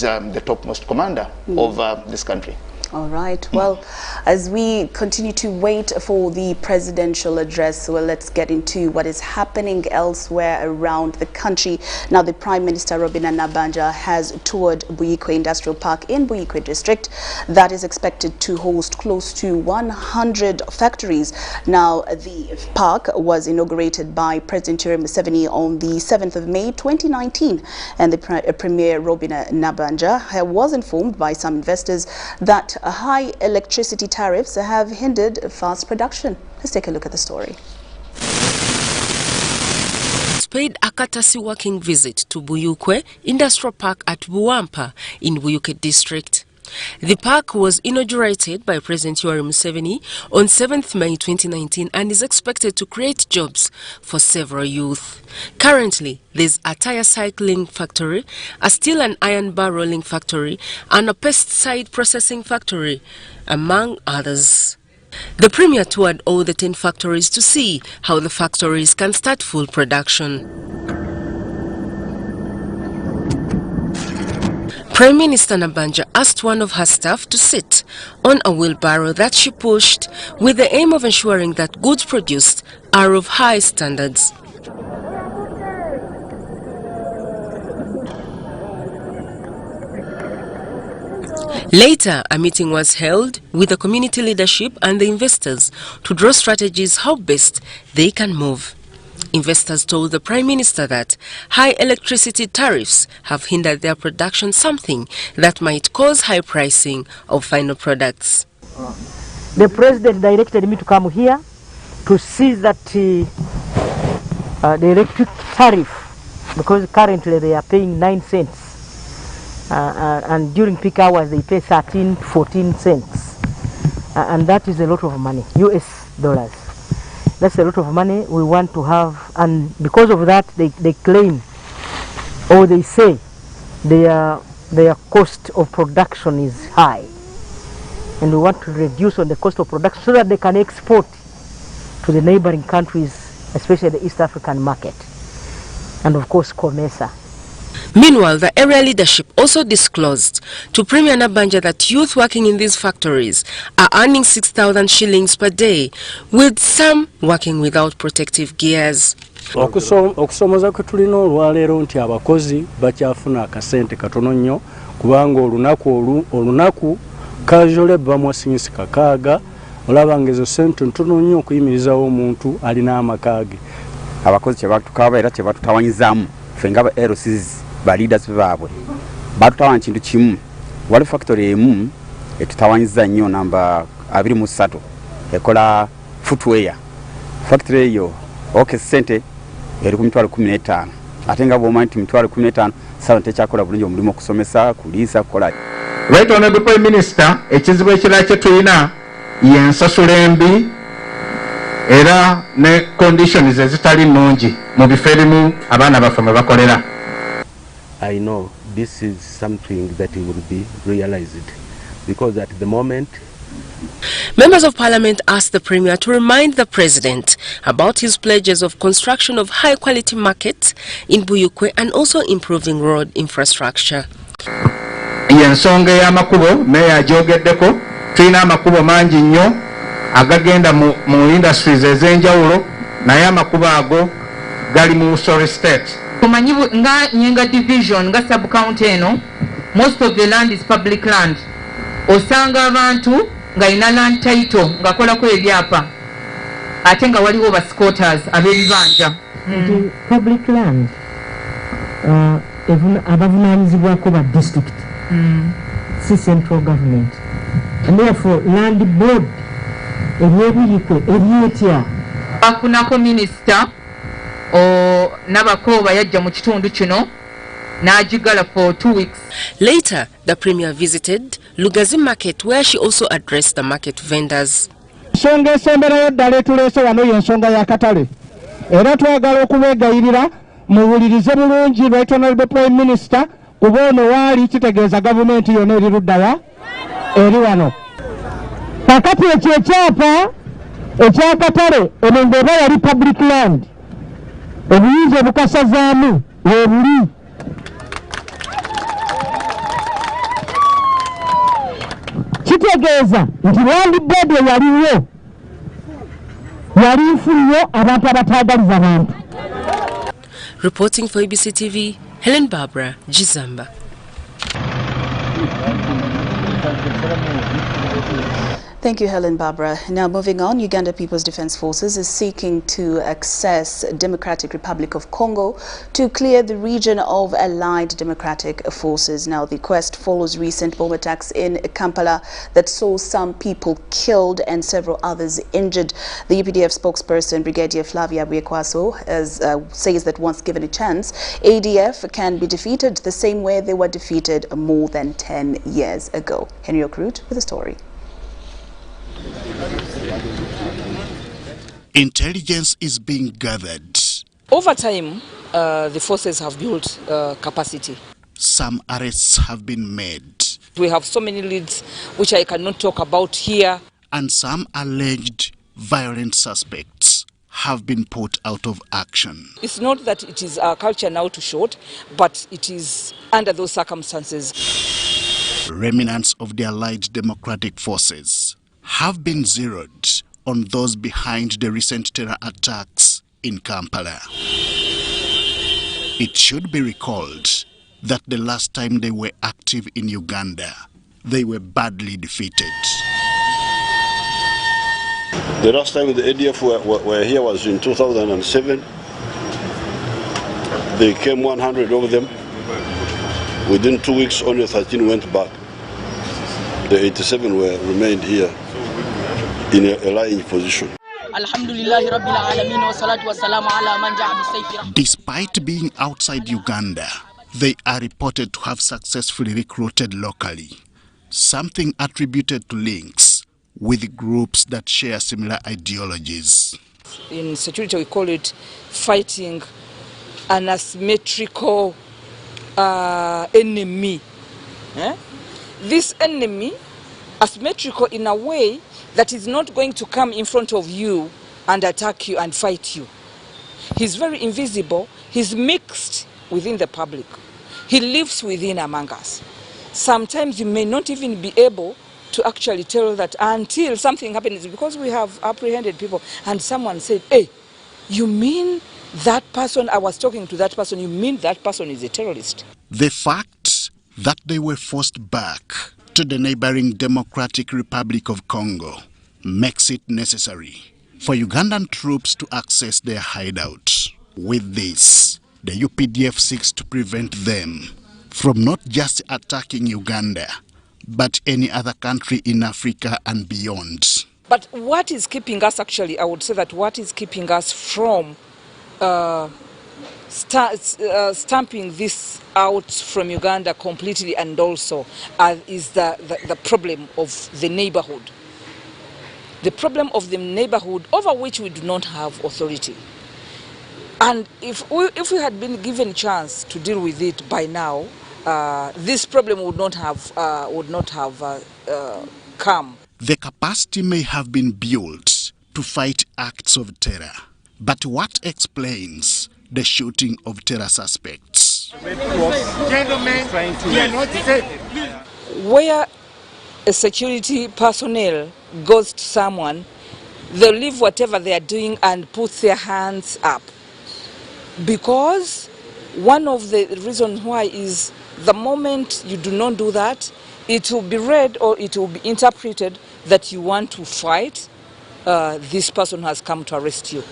is the topmost commander of this country. All right. Well, as we continue to wait for the presidential address, well, let's get into what is happening elsewhere around the country. Now, the Prime Minister, Robin Nabanja, has toured Buyikwe Industrial Park in Buyikwe District that is expected to host close to 100 factories. Now, the park was inaugurated by President Yoweri Museveni on the 7th of May 2019, and the Premier Robin Nabanja was informed by some investors that high electricity tariffs have hindered fast production. Let's take a look at the story. Paid a courtesy working visit to Buyikwe Industrial Park at Buwampa in Buyikwe District. The park was inaugurated by President Yoweri Museveni on 7th May 2019 and is expected to create jobs for several youth. Currently, there's a tire cycling factory, a steel and iron bar rolling factory, and a pesticide processing factory, among others. The Premier toured all the 10 factories to see how the factories can start full production. Prime Minister Nabanja asked one of her staff to sit on a wheelbarrow that she pushed with the aim of ensuring that goods produced are of high standards. Later, a meeting was held with the community leadership and the investors to draw strategies how best they can move. Investors told the Prime Minister that high electricity tariffs have hindered their production, something that might cause high pricing of final products. The President directed me to come here to see that the electric tariff, because currently they are paying 9 cents, and during peak hours they pay 13, 14 cents, and that is a lot of money, US dollars. That's a lot of money we want to have, and because of that they claim, or they say, their cost of production is high, and we want to reduce on the cost of production so that they can export to the neighboring countries, especially the East African market, and of course COMESA. Meanwhile, the area leadership also disclosed to Premier Nabanja that youth working in these factories are earning 6,000 shillings per day, with some working without protective gears. Okusomoza kwe tulina olwaleero nti abakozi bakyafuna akasente katono nnyo kubanga olunaku casual labor mwasinsi kakaaga, olaba ngezo sente ntono nnyo okuyimirizawo omuntu alina amakaage. Abakozi kye batukaba era kye batutawanyizaamu ffe nga LCs ba leaders baabwe batutawanya kintu kimu. Wali factory emu etutawanyiza nnyo namba 23 ekola footwear. Factory eyo sente eri ku mitwalo 15 ate nga bw'omanyi nti mitwalo 15 sala tekyakola bulungi omulimu okusomesa kuliisa kukola. Right Honorable Prime Minister, ekizibu ekirala kye tulina y'ensasula embi era ne conditions ezitali nnungi mu bifo ebimu abaana baffe mwe bakolera. I know this is something that will be realized because at the moment Members of Parliament asked the Premier to remind the President about his pledges of construction of high-quality markets in Buyikwe and also improving road infrastructure. Yensonga y'amakubo meya ajogeddeko, tulina amakubo mangi nnyo agagenda mu industries ez'enjawulo naye amakubo ago gali mu sorry state. Kumanyi nga Nyenga division nga sub county eno, most of the land is public land. Osanga abantu nga ina land title nga kolako ebyapa ate nga waliwo ba squatters ab'ebibanja. Public land abavunaanyizibwako ba district, si central government, and therefore land board ebyebuyikwe ebyetya bafunako minister Nabako yajja mu kitundu kino n'agigala for 2 weeks. Later, the Premier visited Lugazi Market, where she also addressed the market vendors. Ensonga esemberayo ddala etuleese wano y'ensonga ya katale, era twagala okubeegayirira muwulirize bulungi Right Honorable Prime Minister kuba ono waali kitegeeza gavumenti yonna eri luddawa eri wano. Kakati ekyo ekyapa ekyakatale eno ng'oba yali public land, obuyinza obukasazaamu webuli. kitegeeza nti landlord yaliwo yali nfuyo abantu abatagaliza abantu. Reporting for UBC TV, Helen Barbara, Gizamba. Thank you, Helen Barbara. Now moving on, Uganda People's Defense Forces is seeking to access Democratic Republic of Congo to clear the region of allied democratic forces. Now the quest follows recent bomb attacks in Kampala that saw some people killed and several others injured. The UPDF spokesperson, Brigadier Flavia Buekwaso, says that once given a chance, ADF can be defeated the same way they were defeated more than 10 years ago. Henry Okrut with the story. Intelligence is being gathered. Over time, the forces have built capacity. Some arrests have been made. We have so many leads which I cannot talk about here. And some alleged violent suspects have been put out of action. It's not that it is our culture now to shoot, but it is under those circumstances. Remnants of the Allied Democratic Forces have been zeroed on those behind the recent terror attacks in Kampala. It should be recalled that the last time they were active in Uganda, they were badly defeated. The last time the ADF were here was in 2007. They came 100 of them. Within 2 weeks, only 13 went back. The 87 remained here in a lying position. Despite being outside Uganda, they are reported to have successfully recruited locally, something attributed to links with groups that share similar ideologies. In security, we call it fighting an asymmetrical enemy. This enemy, asymmetrical in a way that is not going to come in front of you and attack you and fight you. He's very invisible. He's mixed within the public. He lives within among us. Sometimes you may not even be able to actually tell that until something happens, because we have apprehended people and someone said, hey, you mean that person, I was talking to that person, you mean that person is a terrorist? The fact that they were forced back to the neighboring Democratic Republic of Congo makes it necessary for Ugandan troops to access their hideout. With this, the UPDF seeks to prevent them from not just attacking Uganda, but any other country in Africa and beyond. But what is keeping us, actually, I would say that what is keeping us from stamping this out from Uganda completely, and also is the problem of the neighborhood. The problem of the neighborhood over which we do not have authority. And if we had been given a chance to deal with it by now, this problem would not have come. The capacity may have been built to fight acts of terror, but what explains the shooting of terror suspects? Where a security personnel goes to someone, they'll leave whatever they are doing and put their hands up. Because one of the reasons why is the moment you do not do that, it will be read or it will be interpreted that you want to fight. This person has come to arrest you.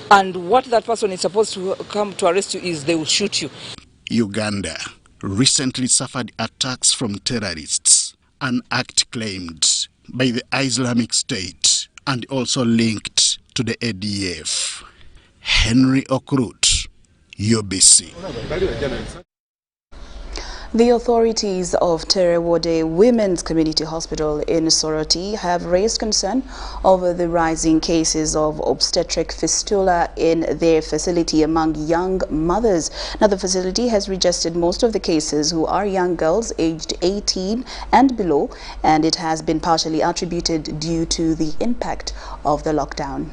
And what that person is supposed to come to arrest you is they will shoot you. Uganda recently suffered attacks from terrorists, an act claimed by the Islamic State and also linked to the ADF. Henry Okrut, UBC. The authorities of Terewode Women's Community Hospital in Soroti have raised concern over the rising cases of obstetric fistula in their facility among young mothers. Now, the facility has registered most of the cases who are young girls aged 18 and below, and it has been partially attributed due to the impact of the lockdown.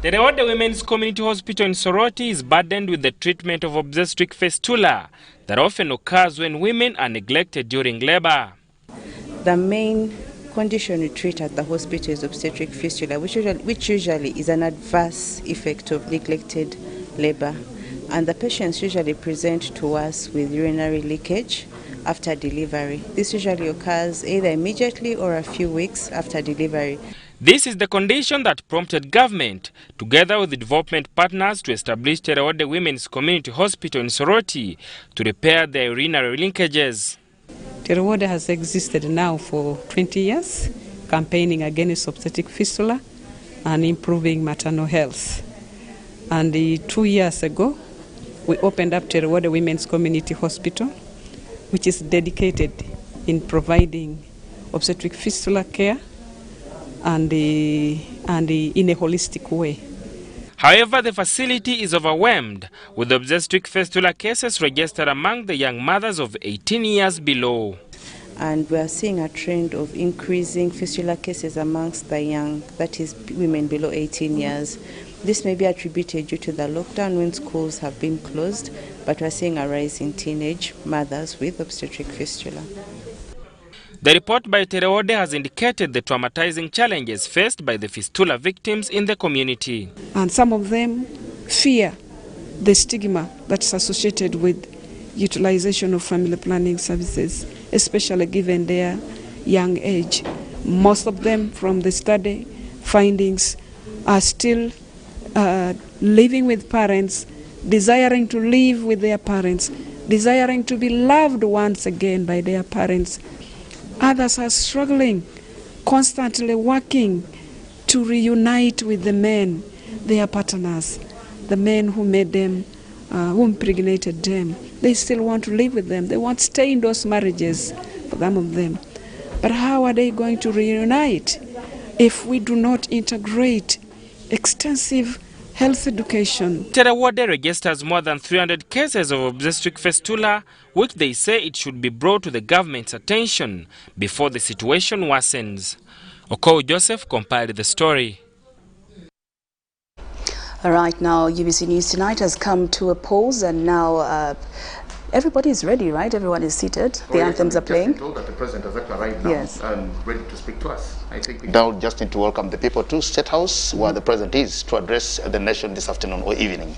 The Terewode Women's Community Hospital in Soroti is burdened with the treatment of obstetric fistula that often occurs when women are neglected during labor. The main condition we treat at the hospital is obstetric fistula, which usually is an adverse effect of neglected labor. And the patients usually present to us with urinary leakage after delivery. This usually occurs either immediately or a few weeks after delivery. This is the condition that prompted government, together with the development partners, to establish Terewode Women's Community Hospital in Soroti to repair their urinary linkages. Terewode has existed now for 20 years, campaigning against obstetric fistula and improving maternal health. And 2 years ago, we opened up Terewode Women's Community Hospital, which is dedicated in providing obstetric fistula care and in a holistic way. However, the facility is overwhelmed with obstetric fistula cases registered among the young mothers of 18 years below. And we are seeing a trend of increasing fistula cases amongst the young, that is women below 18 years. This may be attributed due to the lockdown when schools have been closed, but we're seeing a rise in teenage mothers with obstetric fistula. The report by Terewode has indicated the traumatizing challenges faced by the fistula victims in the community. And some of them fear the stigma that's associated with utilization of family planning services, especially given their young age. Most of them, from the study findings, are still living with parents, desiring to live with their parents, desiring to be loved once again by their parents. Others are struggling, constantly working to reunite with the men, their partners, the men who made them, who impregnated them. They still want to live with them. They want to stay in those marriages for some of them. But how are they going to reunite if we do not integrate extensive health education? Terewode registers more than 300 cases of obstetric fistula, which they say it should be brought to the government's attention before the situation worsens. Okow Joseph compiled the story. All right, now UBC News Tonight has come to a pause, and now everybody is ready, right? Everyone is seated. The anthems are playing. Told that the president has actually arrived now, yes, and ready to speak to us. I think we now just need to welcome the people to State House, where the president is, to address the nation this afternoon or evening.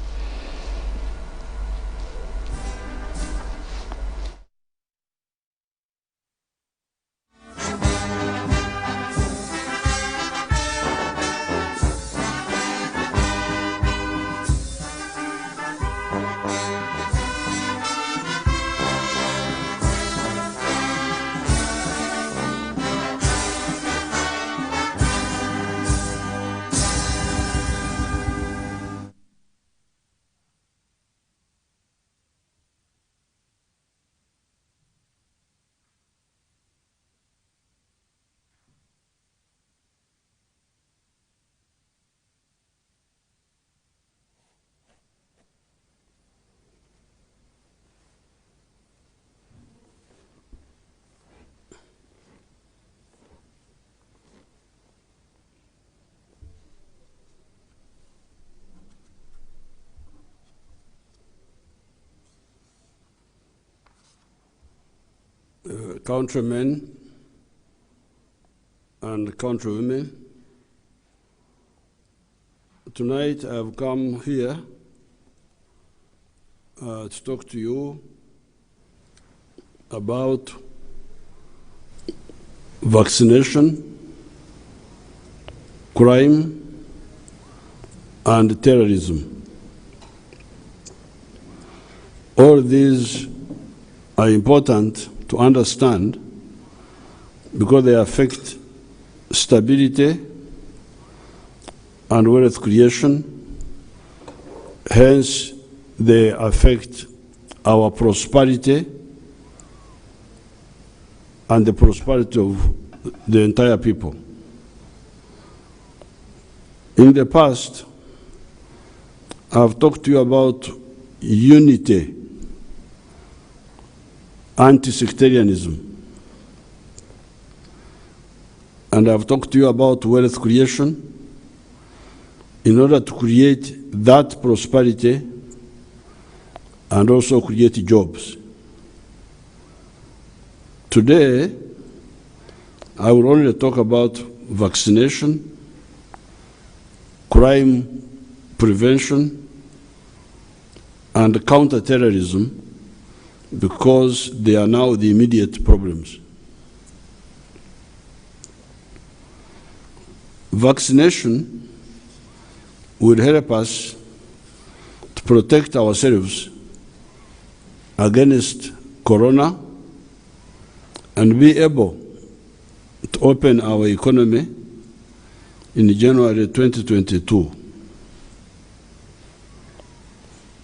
Countrymen and countrywomen, tonight I've come here to talk to you about vaccination, crime, and terrorism. All these are important to understand because they affect stability and wealth creation. Hence, they affect our prosperity and the prosperity of the entire people. In the past, I've talked to you about unity, anti-sectarianism. And I've talked to you about wealth creation in order to create that prosperity and also create jobs. Today, I will only talk about vaccination, crime prevention, and counter-terrorism, because they are now the immediate problems. Vaccination will help us to protect ourselves against corona and be able to open our economy in January 2022.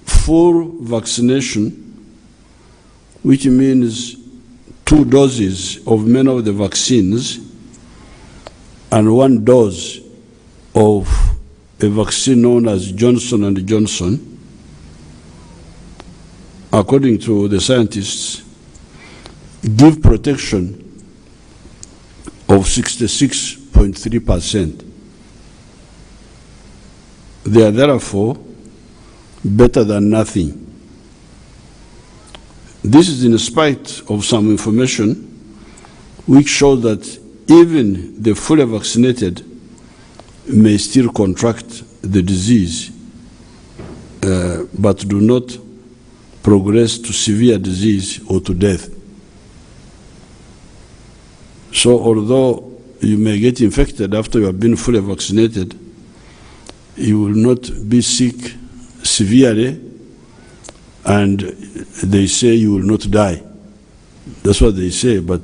Full vaccination, which means 2 doses of many of the vaccines and 1 dose of a vaccine known as Johnson & Johnson, according to the scientists, give protection of 66.3%. They are therefore better than nothing. This is in spite of some information which shows that even the fully vaccinated may still contract the disease, but do not progress to severe disease or to death. So although you may get infected after you have been fully vaccinated, you will not be sick severely, and they say you will not die. That's what they say, but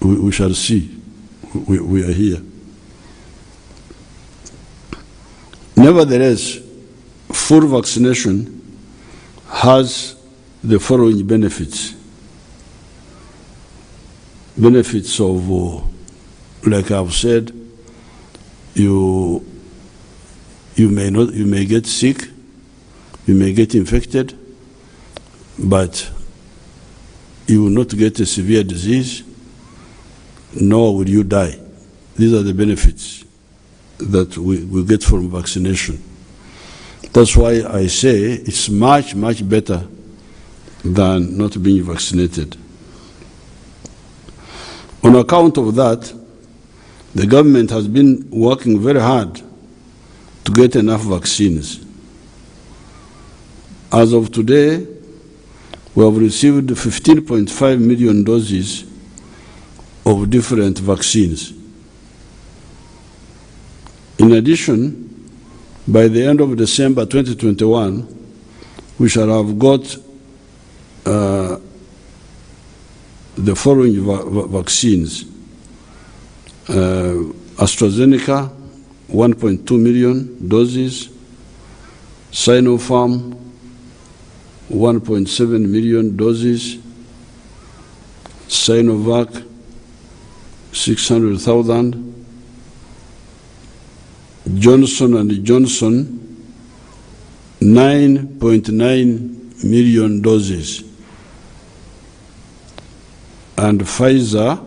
we shall see. We are here. Nevertheless, full vaccination has the following benefits. Benefits of, like I've said, you may get sick, you may get infected, but you will not get a severe disease, nor will you die. These are the benefits that we get from vaccination. That's why I say it's much, much better than not being vaccinated. On account of that, the government has been working very hard to get enough vaccines. As of today, we have received 15.5 million doses of different vaccines. In addition, by the end of December 2021, we shall have got the following vaccines. AstraZeneca, 1.2 million doses, Sinopharm, 1.7 million doses, Sinovac, 600,000, Johnson & Johnson, 9.9 million doses, and Pfizer,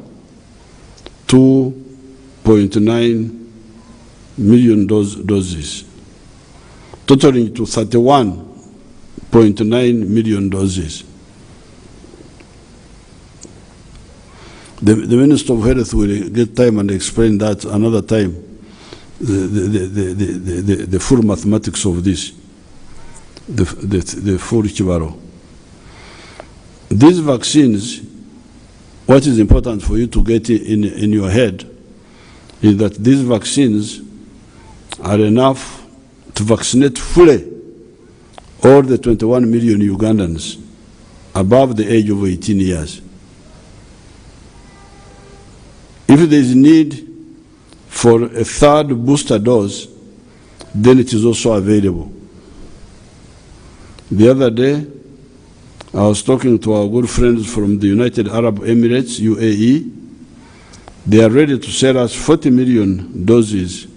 2.9 million doses, totaling to 31.9 million doses. The Minister of Health will get time and explain that another time, the full mathematics of this, the full chibaro. These vaccines, what is important for you to get in your head is that these vaccines are enough to vaccinate fully all the 21 million Ugandans above the age of 18 years. If there is need for a third booster dose, then it is also available. The other day, I was talking to our good friends from the United Arab Emirates, UAE. They are ready to sell us 40 million doses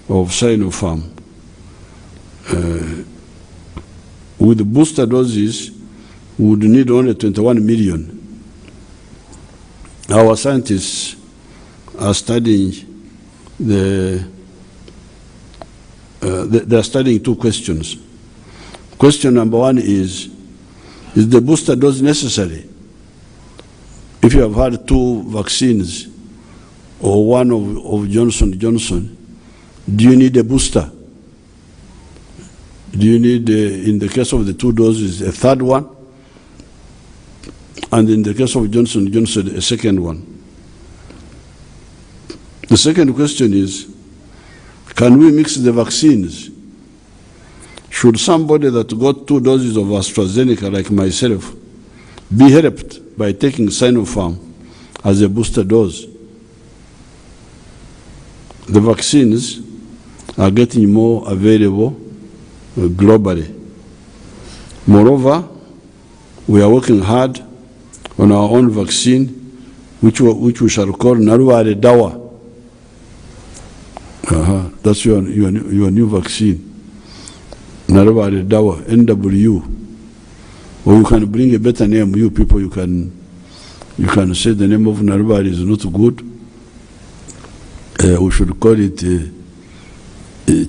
of Sinopharm. With the booster doses, we would need only 21 million. Our scientists are studying they are studying 2 questions. Question number 1 is the booster dose necessary? if you have had 2 vaccines or 1 of Johnson & Johnson, do you need a booster? Do you need, in the case of the 2 doses, a 3rd one? And in the case of Johnson & Johnson, a 2nd one? The second question is, can we mix the vaccines? Should somebody that got 2 doses of AstraZeneca, like myself, be helped by taking Sinopharm as a booster dose? The vaccines are getting more available globally. Moreover, we are working hard on our own vaccine, which we shall call Narware Dawa. That's your new vaccine. Narware Dawa, NW. Or you can bring a better name. You people, you can say the name of Narware is not good. We should call it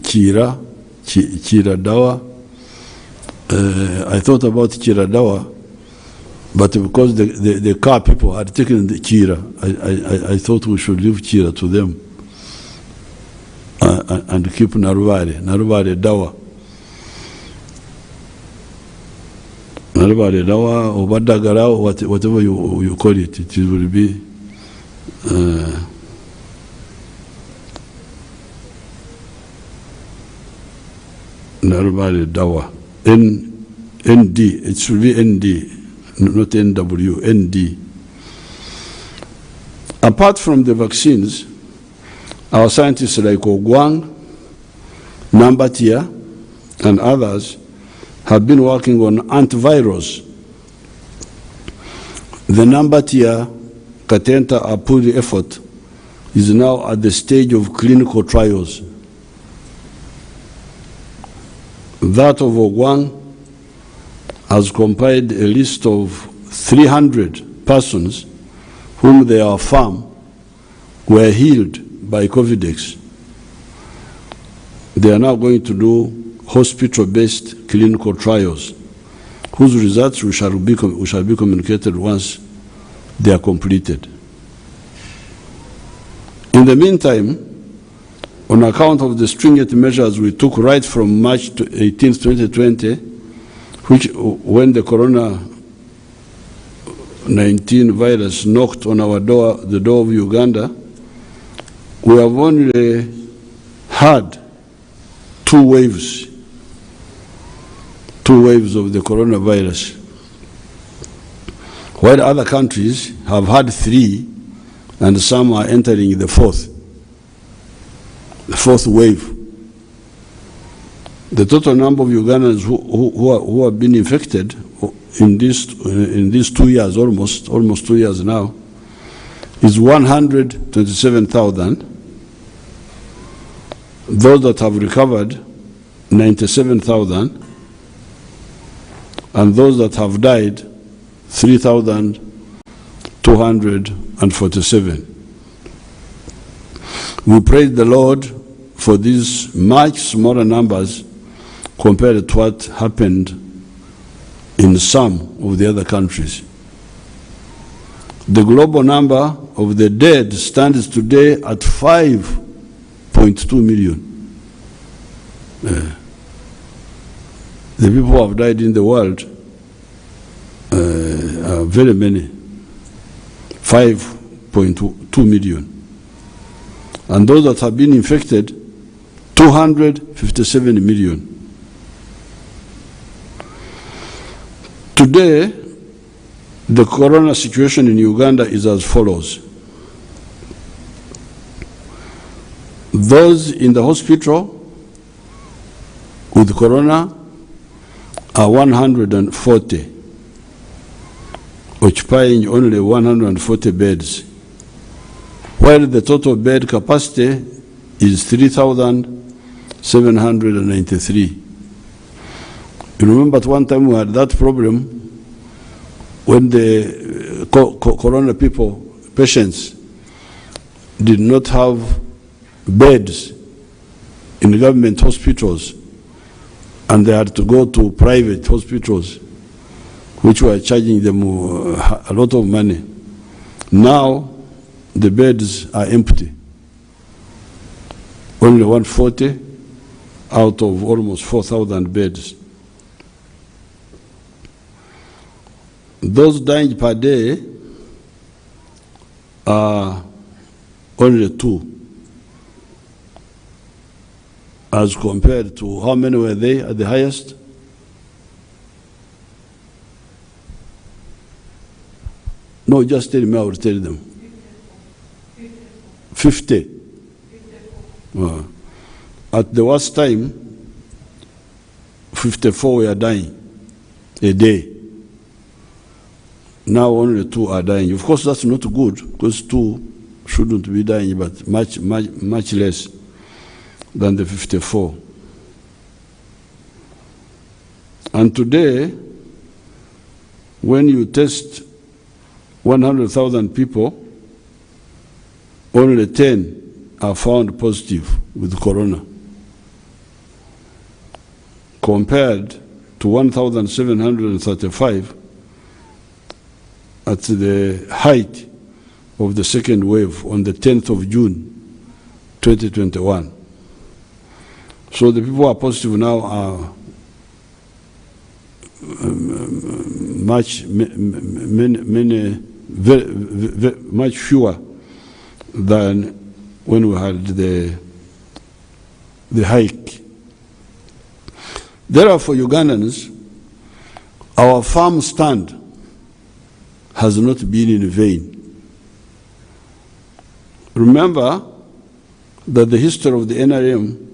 Chira Dawa. I thought about Chira Dawa, but because the car people had taken the Chira, I thought we should leave Chira to them and keep Narware Dawa. Narware Dawa or Badagara, whatever you call it, it will be Narware Dawa. ND, it should be ND, not NW, ND. Apart from the vaccines, our scientists like Ogwang, Nambatia, and others have been working on antivirals. The Nambatia Katenta Apuri effort is now at the stage of clinical trials. That of Ogwang has compiled a list of 300 persons whom they are found were healed by COVID-19. They are now going to do hospital-based clinical trials, whose results we shall be communicated once they are completed. In the meantime, on account of the stringent measures we took right from March 18, 2020, when the Corona-19 virus knocked on our door, the door of Uganda, we have only had 2 waves of the coronavirus, while other countries have had 3, and some are entering the 4th wave. The total number of Ugandans who have been infected in these 2 years, almost 2 years now, is 127,000. Those that have recovered, 97,000. And those that have died, 3,247. We praise the Lord for these much smaller numbers compared to what happened in some of the other countries. The global number of the dead stands today at 5.2 million. The people who have died in the world are very many, 5.2 million. And those that have been infected, 257 million. Today, the corona situation in Uganda is as follows. Those in the hospital with corona are 140, occupying only 140 beds, while the total bed capacity is 3,793. You remember at one time we had that problem when the corona patients did not have beds in government hospitals, and they had to go to private hospitals, which were charging them a lot of money. Now the beds are empty. Only 140 out of almost 4,000 beds. Those dying per day are only 2, as compared to how many were they at the highest? No, just tell me, I will tell them. 50. At the worst time, 54 were dying a day. Now only 2 are dying. Of course, that's not good, because 2 shouldn't be dying, but much less than the 54. And today, when you test 100,000 people, only 10 are found positive with corona, compared to 1,735 at the height of the second wave on the 10th of June, 2021. So the people who are positive now are much fewer than when we had the hike. Therefore, Ugandans, our firm stand has not been in vain. Remember that the history of the NRM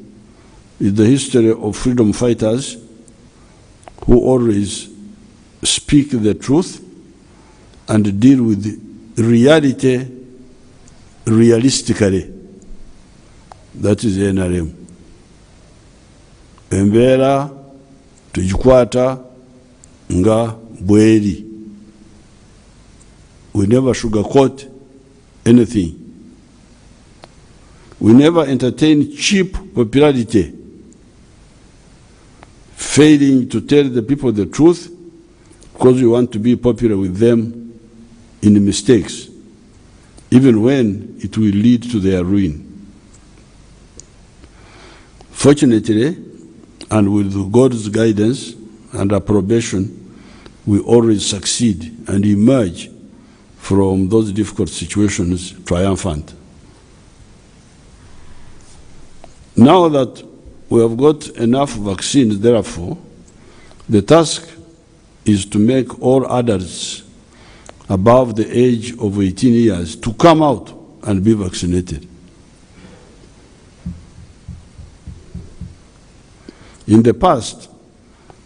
is the history of freedom fighters who always speak the truth and deal with reality realistically. That is NRM. Embera tujikwata nga bweri. We never sugarcoat anything. We never entertain cheap popularity, failing to tell the people the truth because we want to be popular with them in mistakes, even when it will lead to their ruin. Fortunately, and with God's guidance and approbation, we always succeed and emerge from those difficult situations triumphant. Now that we have got enough vaccines, therefore, the task is to make all adults above the age of 18 years to come out and be vaccinated. In the past,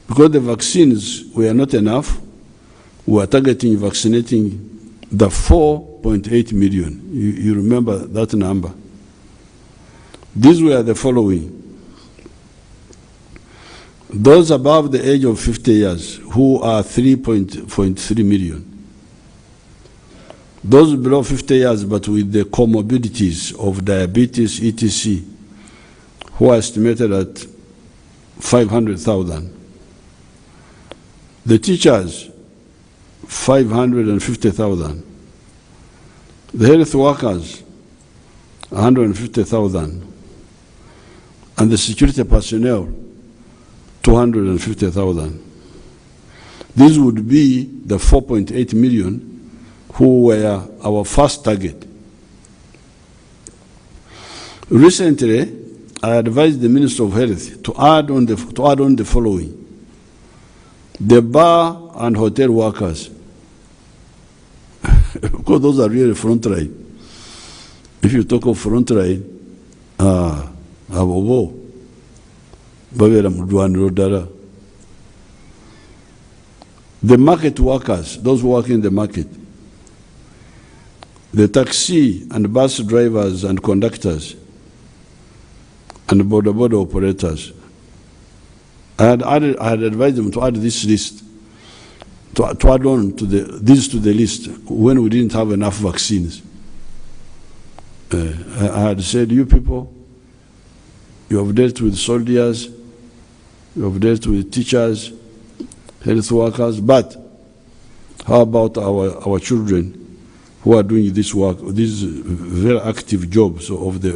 because the vaccines were not enough, we were targeting vaccinating the 4.8 million. You remember that number. These were the following. Those above the age of 50 years, who are 3.3 million. Those below 50 years, but with the comorbidities of diabetes, etc., who are estimated at 500,000. The teachers, 550,000. The health workers, 150,000. And the security personnel, 250,000. These would be the 4.8 million who were our first target. Recently, I advised the Minister of Health to add on the following: the bar and hotel workers, because those are really front line. If you talk of front line, abo babera mudwaniro dala. The market workers, those who work in the market, the taxi and bus drivers and conductors, and border operators. I had advised them to add this list, to add on to this to the list when we didn't have enough vaccines. I had said, you people, you have dealt with soldiers, you have dealt with teachers, health workers, but how about our children who are doing this work, these very active jobs of the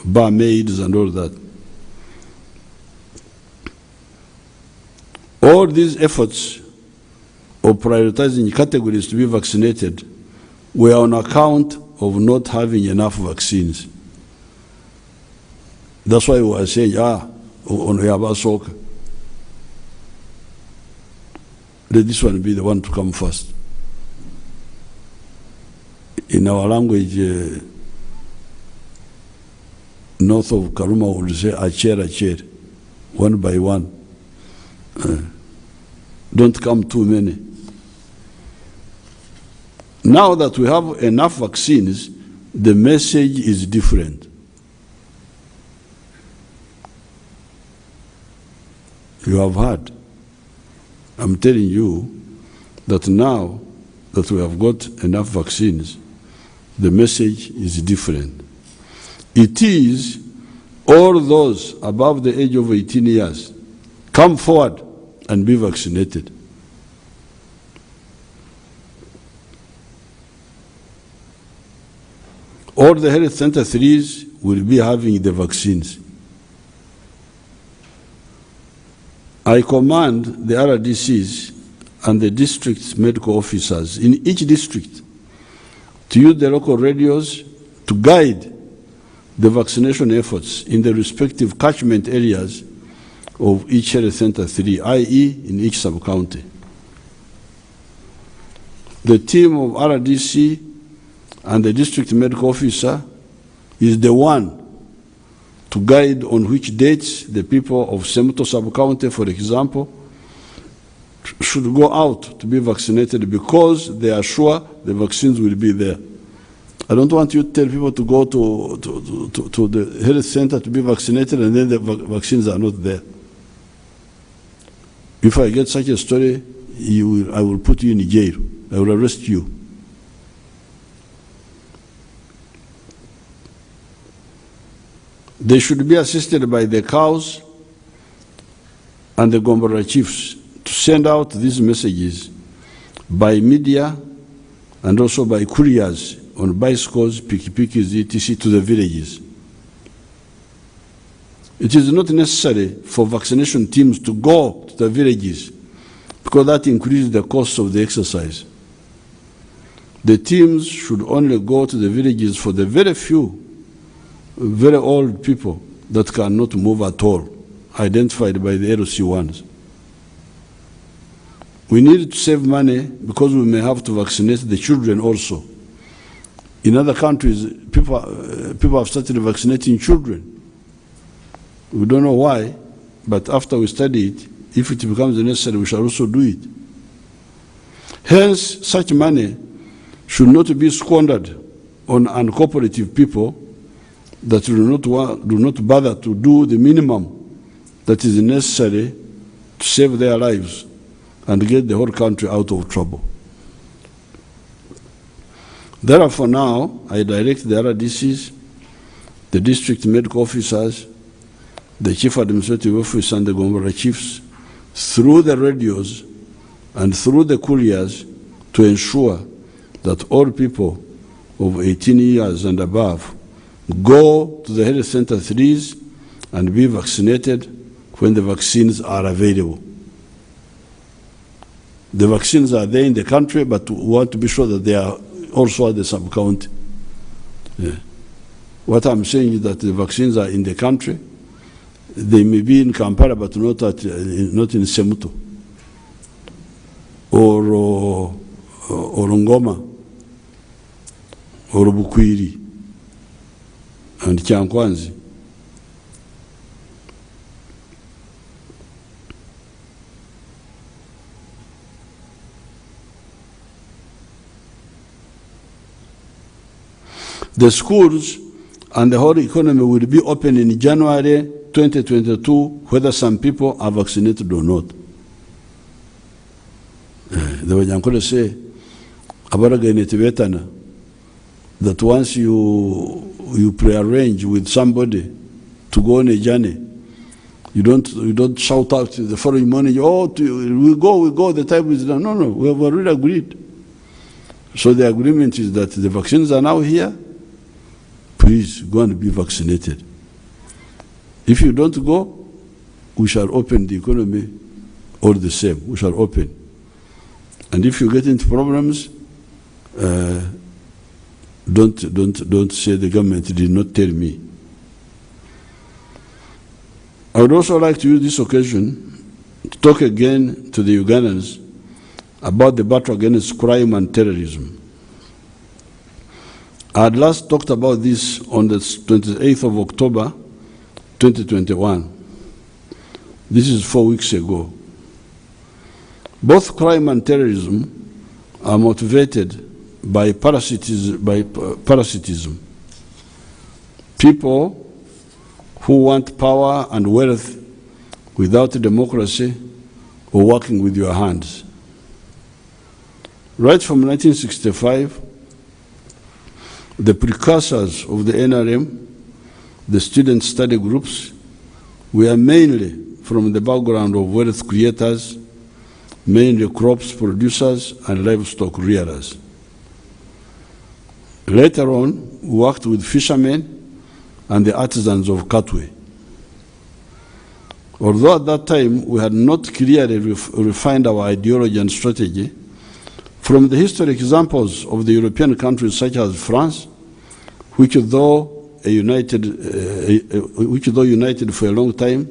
barmaids and all that. All these efforts of prioritizing categories to be vaccinated were on account of not having enough vaccines. That's why we are saying, on Yabasoka, let this one be the one to come first. In our language, north of Karuma would say, acher, one by one. Don't come too many. Now that we have enough vaccines, the message is different. You have heard. I'm telling you that now that we have got enough vaccines, the message is different. It is all those above the age of 18 years, come forward and be vaccinated. All the health center 3s will be having the vaccines. I command the RDCs and the district medical officers in each district to use the local radios to guide the vaccination efforts in the respective catchment areas of each health center 3, i.e. in each sub-county. The team of RDC and the district medical officer is the one to guide on which dates the people of Semuto sub-county, for example, should go out to be vaccinated because they are sure the vaccines will be there. I don't want you to tell people to go to the health center to be vaccinated and then the vaccines are not there. If I get such a story, I will put you in jail. I will arrest you. They should be assisted by the cows and the Gombora chiefs to send out these messages by media and also by couriers on bicycles, pikipikis, etc. to the villages. It is not necessary for vaccination teams to go to the villages because that increases the cost of the exercise. The teams should only go to the villages for the very few, very old people that cannot move at all, identified by the LC1s. We need to save money because we may have to vaccinate the children also. In other countries, people have started vaccinating children. We don't know why, but after we study it, if it becomes necessary, we shall also do it. Hence, such money should not be squandered on uncooperative people that do not bother to do the minimum that is necessary to save their lives and get the whole country out of trouble. Therefore now, I direct the RDCs, the district medical officers, the chief administrative officer and the Gombora chiefs, through the radios and through the couriers to ensure that all people of 18 years and above go to the health center 3s and be vaccinated when the vaccines are available. The vaccines are there in the country, but we want to be sure that they are also at the sub-county. Yeah. What I'm saying is that the vaccines are in the country. They may be in Kampala, but not in Semuto or Ngoma or Bukwiri and Kyankwanzi. The schools and the whole economy will be open in January 2022, whether some people are vaccinated or not. The Wajankole say, that once you pre-arrange with somebody to go on a journey, you don't shout out the following morning, oh, we go, the time is done. No, we have already agreed. So the agreement is that the vaccines are now here. Please go and be vaccinated. If you don't go, we shall open the economy all the same. We shall open. And if you get into problems, don't say the government did not tell me. I would also like to use this occasion to talk again to the Ugandans about the battle against crime and terrorism. I had last talked about this on the 28th of October, 2021. This is 4 weeks ago. Both crime and terrorism are motivated by parasitism. People who want power and wealth without democracy or working with your hands. Right from 1965, the precursors of the NRM, the student study groups, were mainly from the background of wealth creators, mainly crops producers and livestock rearers. Later on, we worked with fishermen and the artisans of Katwe. Although at that time we had not clearly refined our ideology and strategy, from the historic examples of the European countries such as France, which though united for a long time,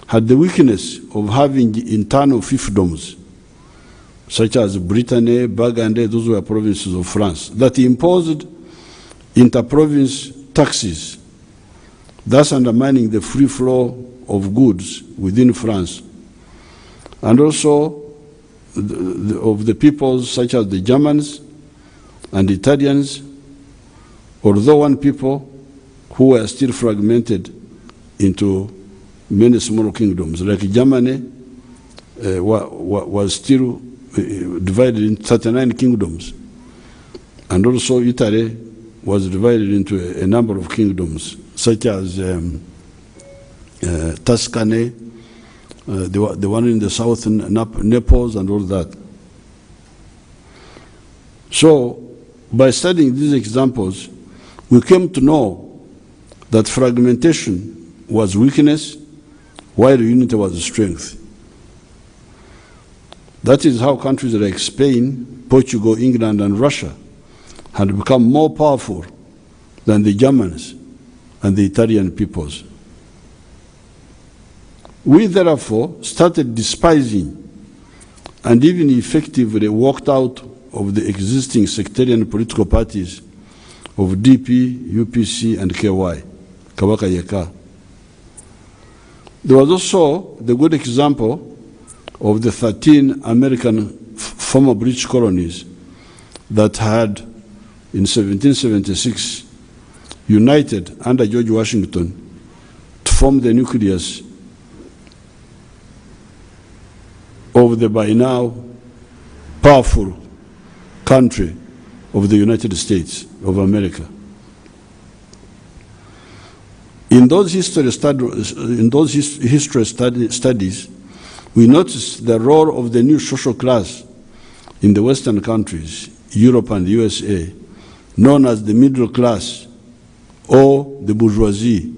had the weakness of having internal fiefdoms, such as Brittany, Burgundy, those were provinces of France, that imposed inter-province taxes, thus undermining the free flow of goods within France, and also of the peoples such as the Germans and the Italians, although one people who were still fragmented into many small kingdoms, like Germany was still divided into 39 kingdoms, and also Italy was divided into a number of kingdoms, such as Tuscany, the one in the south, Naples, and all that. So, by studying these examples, we came to know that fragmentation was weakness, while unity was strength. That is how countries like Spain, Portugal, England, and Russia had become more powerful than the Germans and the Italian peoples. We therefore started despising and even effectively walked out of the existing sectarian political parties of DP, UPC, and KY, Kabaka Yeka. There was also the good example of the 13 American former British colonies that had, in 1776, united under George Washington to form the nucleus of the by now powerful country of the United States of America. In those history studies, we noticed the role of the new social class in the Western countries, Europe and the USA, known as the middle class or the bourgeoisie,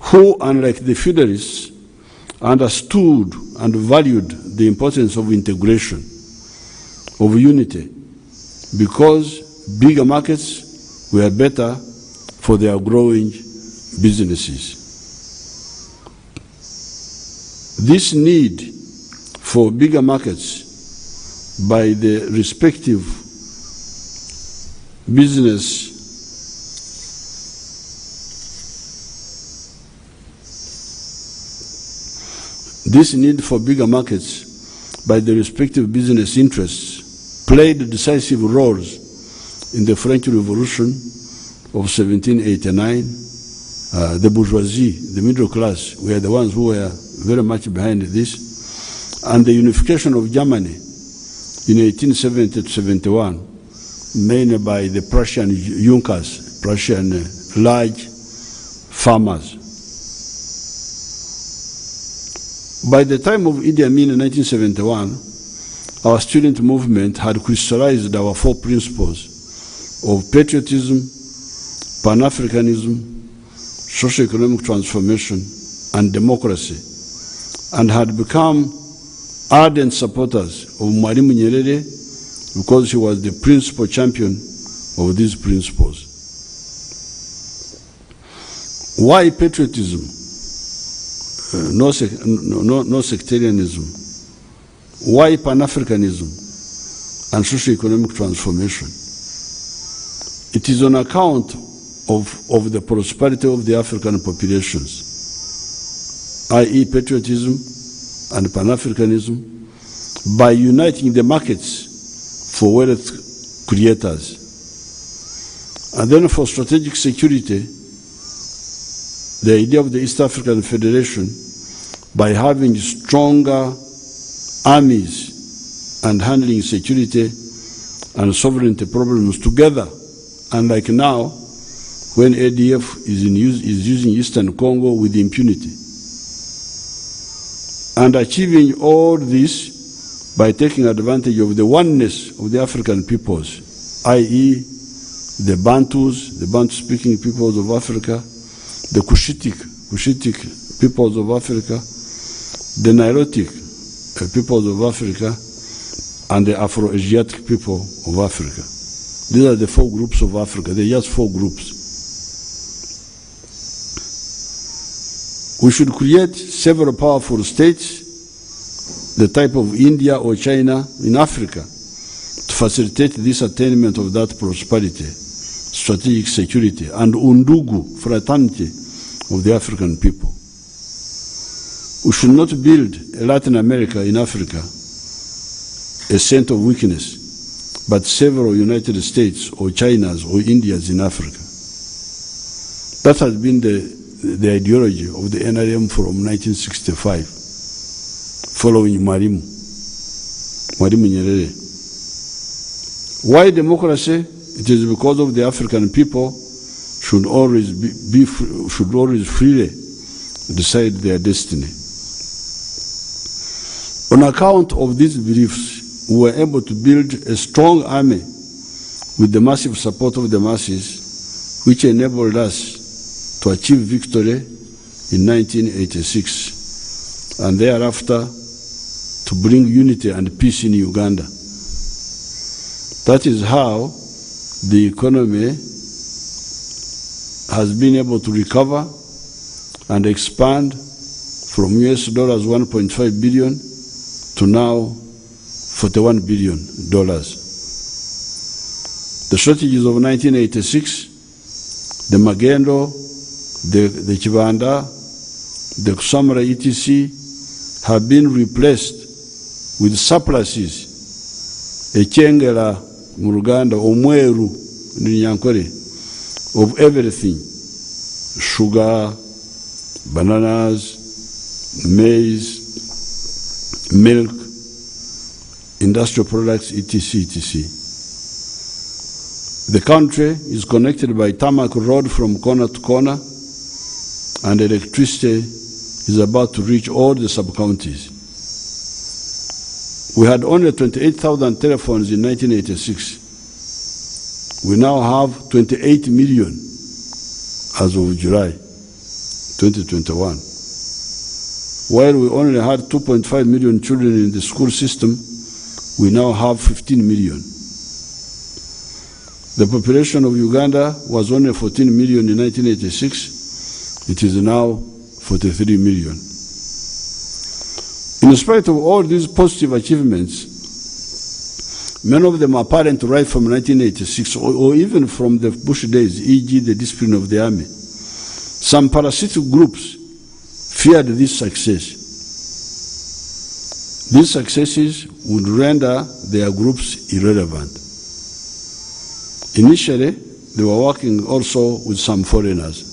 who, unlike the feudalists, understood and valued the importance of integration, of unity, because bigger markets were better for their growing businesses. This need for bigger markets by the respective business interests played decisive roles in the French Revolution of 1789. The bourgeoisie, the middle class, were the ones who were very much behind this, and the unification of Germany in 1870 to 71, mainly by the Prussian Junkers, Prussian large farmers. By the time of Idi Amin in 1971, our student movement had crystallized our 4 principles of patriotism, Pan-Africanism, socio-economic transformation, and democracy, and had become ardent supporters of Mwalimu Nyerere because he was the principal champion of these principles. Why patriotism? No sectarianism. Why Pan-Africanism and socio-economic transformation? It is on account of the prosperity of the African populations, i.e. patriotism and Pan-Africanism, by uniting the markets for wealth creators. And then for strategic security, the idea of the East African Federation, by having stronger armies and handling security and sovereignty problems together, unlike now, when ADF is using Eastern Congo with impunity. And achieving all this by taking advantage of the oneness of the African peoples, i.e. the Bantus, the Bantu-speaking peoples of Africa, the Cushitic peoples of Africa, the Nilotic peoples of Africa, and the Afro-Asiatic people of Africa. These are the 4 groups of Africa. They're just 4 groups. We should create several powerful states, the type of India or China in Africa, to facilitate this attainment of that prosperity, strategic security, and undugu, fraternity of the African people. We should not build Latin America in Africa, a center of weakness, but several United States or Chinas or Indias in Africa. That has been the ideology of the NRM from 1965, following Mwalimu Nyerere. Why democracy? It is because of the African people should always freely decide their destiny. On account of these beliefs, we were able to build a strong army with the massive support of the masses, which enabled us to achieve victory in 1986, and thereafter to bring unity and peace in Uganda. That is how the economy has been able to recover and expand from US dollars 1.5 billion to now $41 billion. The shortages of 1986, the Magendo, the Chibanda, the Kusamara etc. have been replaced with surpluses, Echengela Muruganda, Omweru, Nyankore, of everything, sugar, bananas, maize, milk, industrial products, etc., etc. The country is connected by tarmac road from corner to corner, and electricity is about to reach all the sub-counties. We had only 28,000 telephones in 1986. We now have 28 million as of July 2021. While we only had 2.5 million children in the school system, we now have 15 million. The population of Uganda was only 14 million in 1986. It is now 43 million. In spite of all these positive achievements, many of them apparent right from 1986 or even from the Bush days, e.g. the discipline of the army. Some parasitic groups feared this success. These successes would render their groups irrelevant. Initially, they were working also with some foreigners.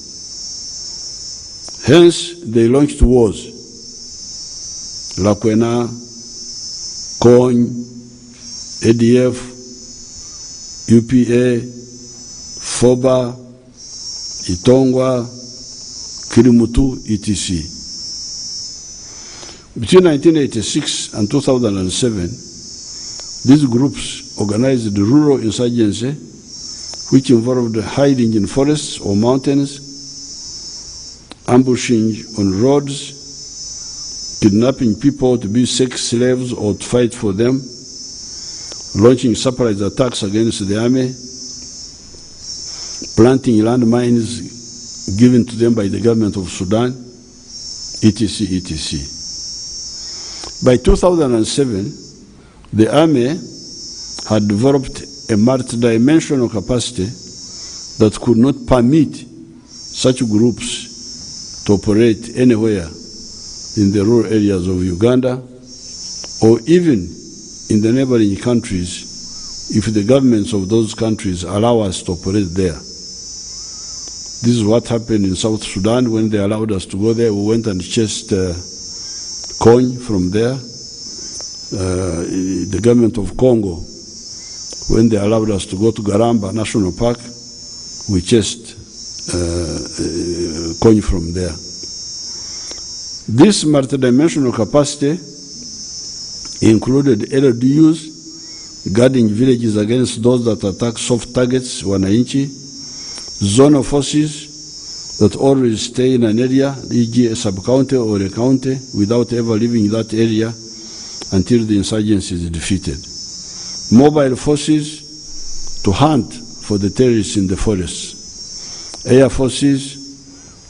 Hence, they launched wars. Lakwena, Kony, ADF, UPA, FOBA, Itongwa, Kirimutu, etc. Between 1986 and 2007, These groups organized the rural insurgency, which involved hiding in forests or mountains, ambushing on roads, kidnapping people to be sex slaves or to fight for them, launching surprise attacks against the army, planting landmines given to them by the government of Sudan, etc., etc. By 2007, the army had developed a multidimensional capacity that could not permit such groups to operate anywhere in the rural areas of Uganda or even in the neighboring countries if the governments of those countries allow us to operate there. This is what happened in South Sudan when they allowed us to go there. We went and chased coin from there. The government of Congo, when they allowed us to go to Garamba National Park, we chased coin from there. This multidimensional capacity included LDUs guarding villages against those that attack soft targets, wananchi, zonal forces that always stay in an area, e.g. a sub-county or a county, without ever leaving that area until the insurgency is defeated. Mobile forces to hunt for the terrorists in the forests. Air forces,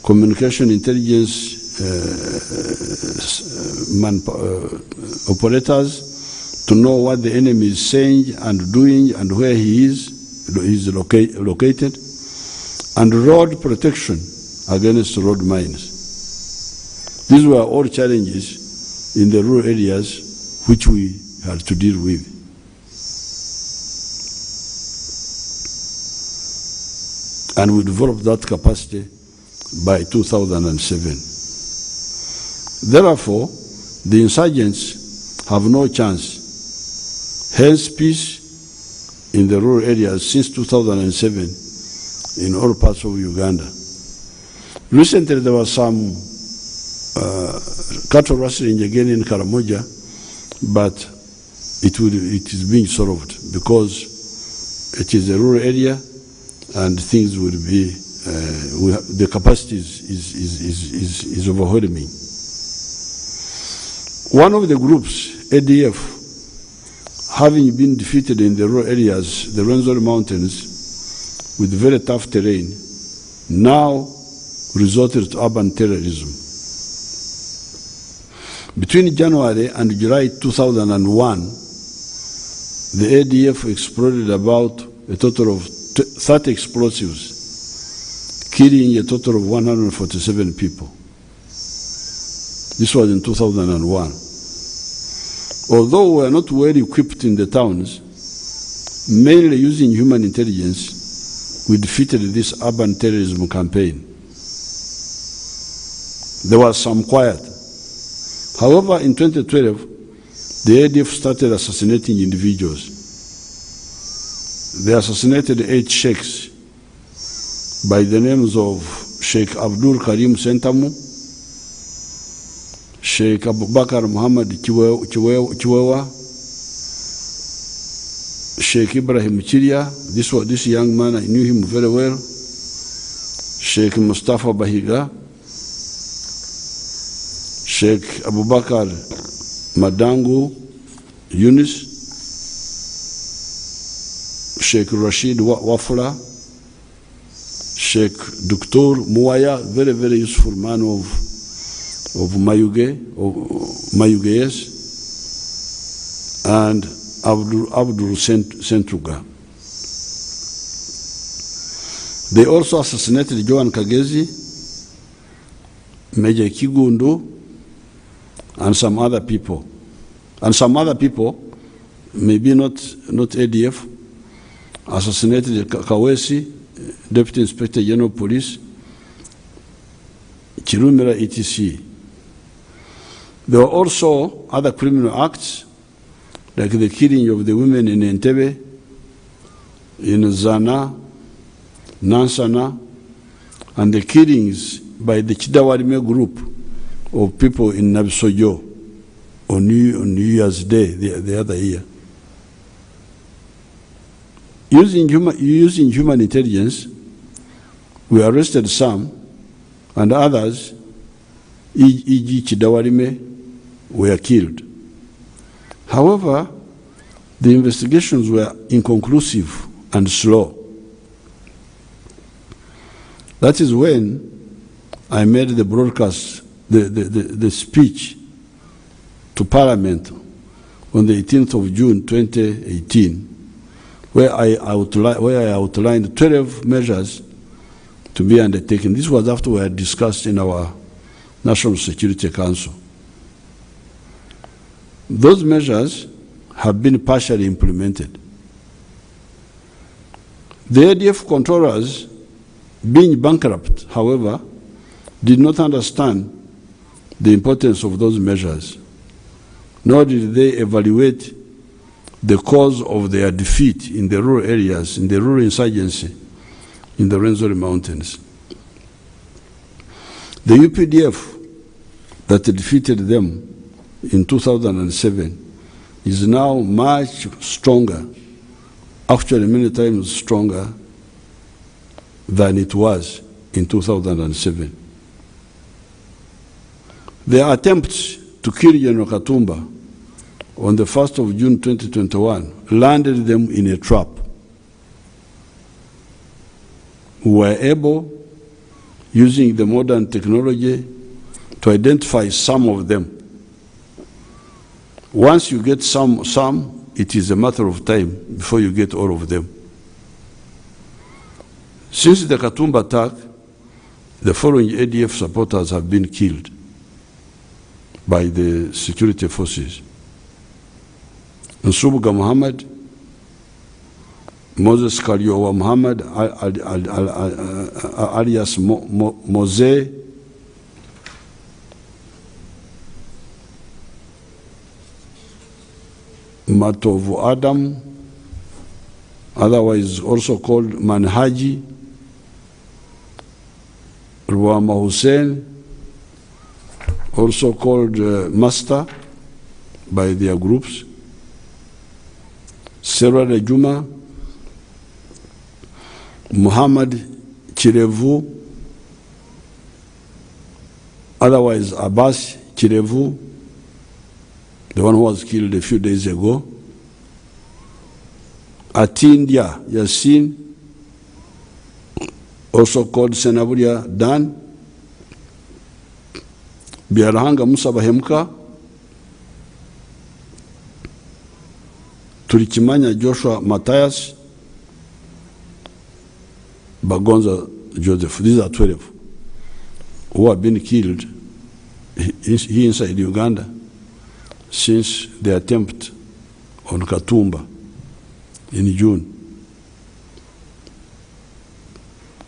communication intelligence operators to know what the enemy is saying and doing and where he is located, and road protection against road mines. These were all challenges in the rural areas which we had to deal with. And we developed that capacity by 2007. Therefore, the insurgents have no chance. Hence, peace in the rural areas since 2007 in all parts of Uganda. Recently, there was some cattle rustling again in Karamoja, but it is being solved because it is a rural area and things will be, the capacity is overwhelming. One of the groups, ADF, having been defeated in the rural areas, the Rwenzori Mountains, with very tough terrain, now resorted to urban terrorism. Between January and July 2001, the ADF exploded about a total of 30 explosives, killing a total of 147 people. This was in 2001. Although we were not well equipped in the towns, mainly using human intelligence, we defeated this urban terrorism campaign. There was some quiet. However, in 2012, the ADF started assassinating individuals. They assassinated 8 sheikhs by the names of Sheikh Abdul Karim Sentamu, Sheikh Abubakar Muhammad Chiwewa, Sheikh Ibrahim Chiria, this young man, I knew him very well, Sheikh Mustafa Bahiga, Sheikh Abubakar Madangu Yunus, Sheikh Rashid Wafula, Sheikh Dr. Muaya, very, very useful man of Mayuge, Mayugeyes, and Abdul Sentruga. They also assassinated Joan Kagezi, Major Kigundu, and some other people. And some other people, maybe not ADF, assassinated Kawesi, Deputy Inspector General Police, Chirumira, etc. There were also other criminal acts, like the killing of the women in Entebbe, in Zana, Nansana, and the killings by the Chidawarime group of people in Nabisojo on New Year's Day the other year. Using human intelligence, we arrested some, and others, e.g. Chidawarime, were killed. However, the investigations were inconclusive and slow. That is when I made the broadcast, the speech to Parliament on the 18th of June 2018, where I outlined 12 measures to be undertaken. This was after we had discussed in our National Security Council. Those measures have been partially implemented. The ADF controllers, being bankrupt, however, did not understand the importance of those measures, nor did they evaluate the cause of their defeat in the rural areas, in the rural insurgency in the Rwenzori Mountains. The UPDF that defeated them in 2007 is now much stronger, actually many times stronger than it was in 2007. Their attempts to kill General Katumba on the 1st of June 2021 landed them in a trap. We were able, using the modern technology, to identify some of them. Once you get some, it is a matter of time before you get all of them. Since the Katumba attack, the following ADF supporters have been killed by the security forces: Nsubuga Muhammad, Moses Kaliowa Muhammad, alias Mose, Matovu Adam, otherwise also called Manhaji, Ruama Hussein, also called Master by their groups, Sarah Juma, Muhammad Chirevu, otherwise Abbas Chirevu, the one who was killed a few days ago, Atindia Yassin, also called Senaburia Dan, Biarahanga Musa Bahemka, Tulichimanya Joshua Matthias, Bagonza Joseph. These are 12 who have been killed here inside Uganda since the attempt on Katumba in June.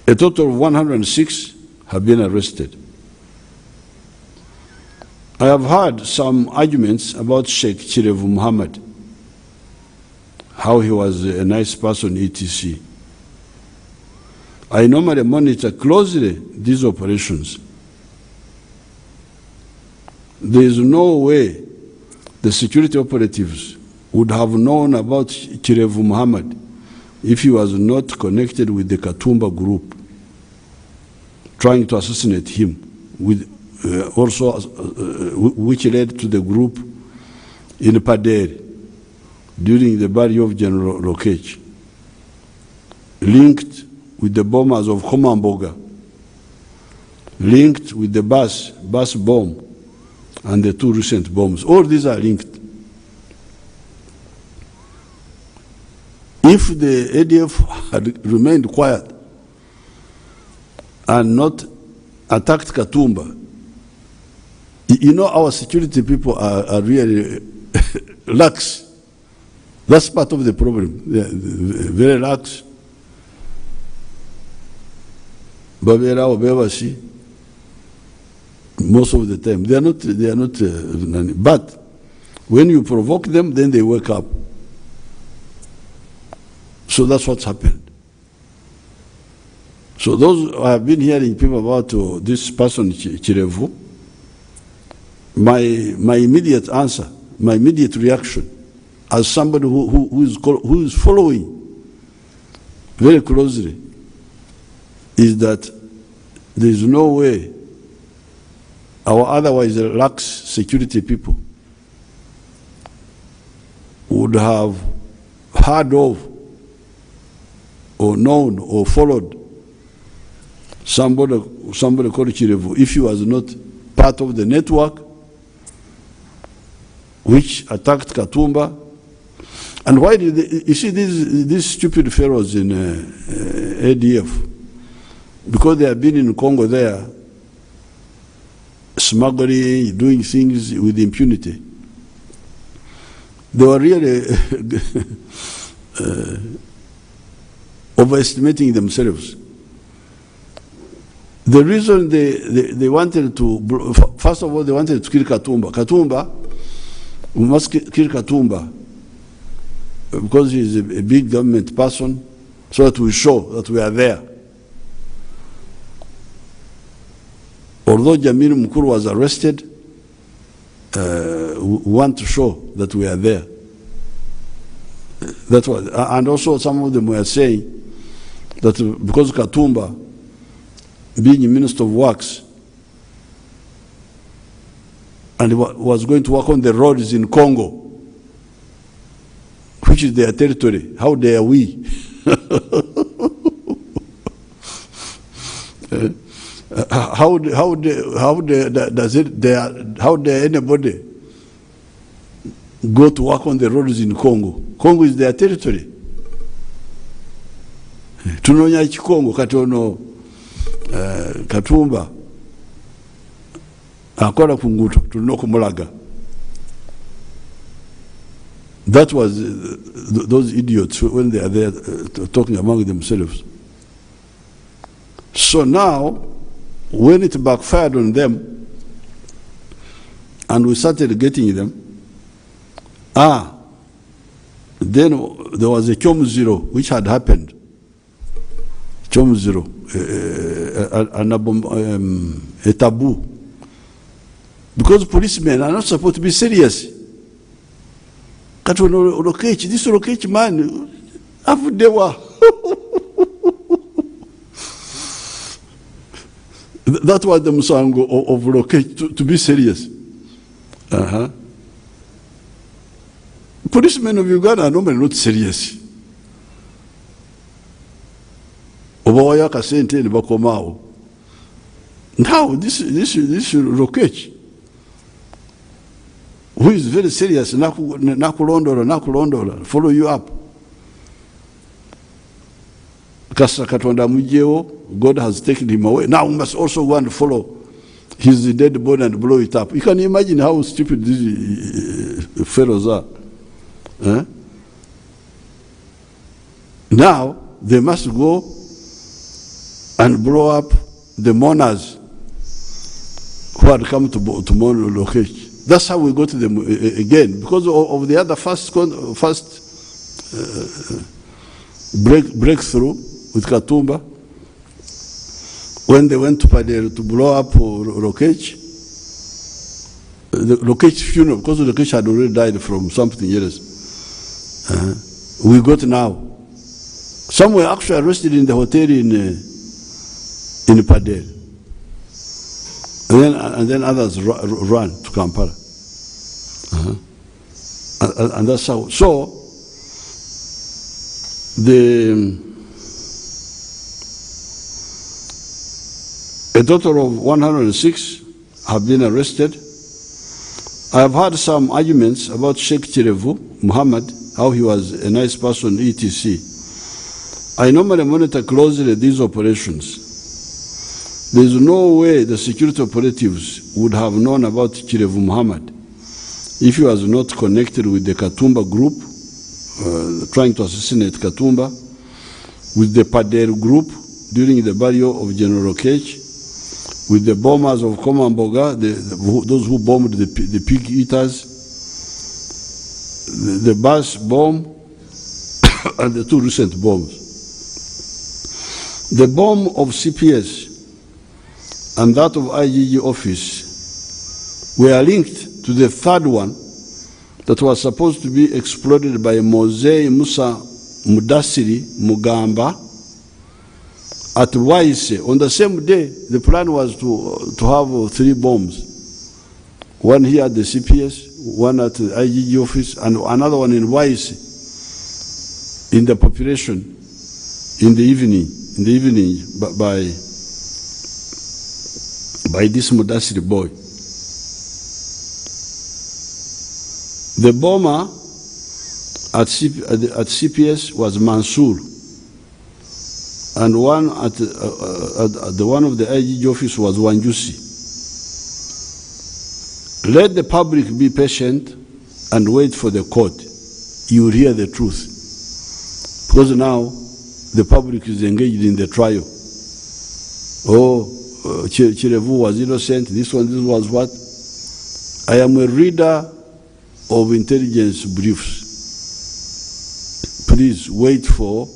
A total of 106 have been arrested. I have heard some arguments about Sheikh Chirevu Muhammad, how he was a nice person, etc. I normally monitor closely these operations. There is no way the security operatives would have known about Chirevu Muhammad if he was not connected with the Katumba group, trying to assassinate him, with which led to the group in Padere during the burial of General Lokech, linked with the bombers of Komamboga, linked with the bus bomb, and the two recent bombs. All these are linked. If the ADF had remained quiet and not attacked Katumba, you know, our security people are really lax. That's part of the problem. They are very lax. Babera or Bewashi, most of the time. They are not, but when you provoke them, then they wake up. So that's what's happened. So those I have been hearing people about this person, Chirevu, my immediate answer, my immediate reaction, as somebody who is following very closely is that there is no way our otherwise lax security people would have heard of or known or followed somebody called Chirevu if he was not part of the network which attacked Katumba. And why did they, you see these stupid fellows in ADF, because they have been in Congo there, smuggling, doing things with impunity. They were really overestimating themselves. The reason they wanted to, first of all, they wanted to kill Katumba. Katumba, we must kill Katumba because he is a big government person, so that we show that we are there. Although Jamil Mukuru was arrested, we want to show that we are there. That was, and also some of them were saying that because Katumba, being Minister of Works, and he was going to work on the roads in Congo, which is their territory. How dare we? How dare anybody go to work on the roads in Congo? Congo is their territory. Tunonya Congo katono Katumba akola kunguto tulino kumulaga. That was those idiots when they are there talking among themselves. So now, when it backfired on them, and we started getting them, then there was a Chom Zero, which had happened. Chom Zero, a taboo. Because policemen are not supposed to be serious. This Lokech man, that was the Musango of Lokech, to be serious. Policemen of Uganda are normally not serious. Now, this Lokech, who is very serious, nakulondola, follow you up. God has taken him away. Now we must also go and follow his dead body and blow it up. You can imagine how stupid these fellows are. Now they must go and blow up the mourners who had come to mourn Lokech. That's how we go to them again, because of the other first breakthrough with Katumba, when they went to Padel to blow up Lokech, the Lokech funeral, because Lokech had already died from something else. We got now. Some were actually arrested in the hotel in Padel. And then others ran to Kampala. And that's how. So, a total of 106 have been arrested. I have had some arguments about Sheikh Chirevu Muhammad, how he was a nice person, etc. I normally monitor closely these operations. There is no way the security operatives would have known about Chirevu Muhammad if he was not connected with the Katumba group, trying to assassinate Katumba, with the Padel group during the burial of General Lokech, with the bombers of Komamboga, those who bombed the pig eaters, the bus bomb, and the two recent bombs. The bomb of CPS and that of IGG office were linked to the third one that was supposed to be exploded by Mose Musa Mudassiri Mugamba at Waise, on the same day, the plan was to have 3 bombs. One here at the CPS, one at the IGG office, and another one in Waise, in the population, in the evening by this Mudassir boy. The bomber at CPS was Mansour, and one at the one of the IGG office was Wanjusi. Let the public be patient and wait for the court. You will hear the truth. Because now the public is engaged in the trial. Oh, Chirevu was innocent, this was what? I am a reader of intelligence briefs. Please wait for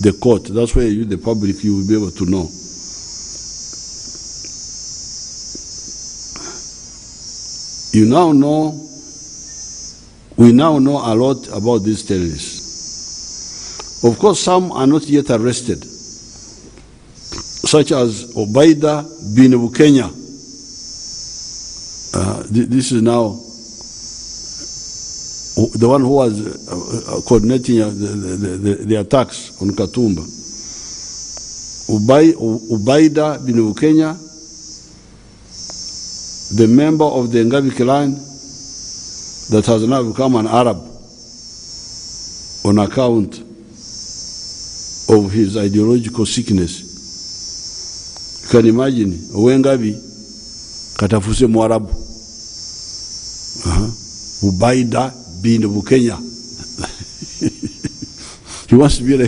the court. That's why you, the public, you will be able to know. You now know, we now know a lot about these terrorists. Of course, some are not yet arrested, such as Obaida bin Bukenya. This is now the one who was coordinating the attacks on Katumba. Obaida bin Bukenya, the member of the Ngabi clan that has now become an Arab on account of his ideological sickness. You can imagine, Ngabi katafuse Mwarabu. Obaida bin Bukenya. He wants to be an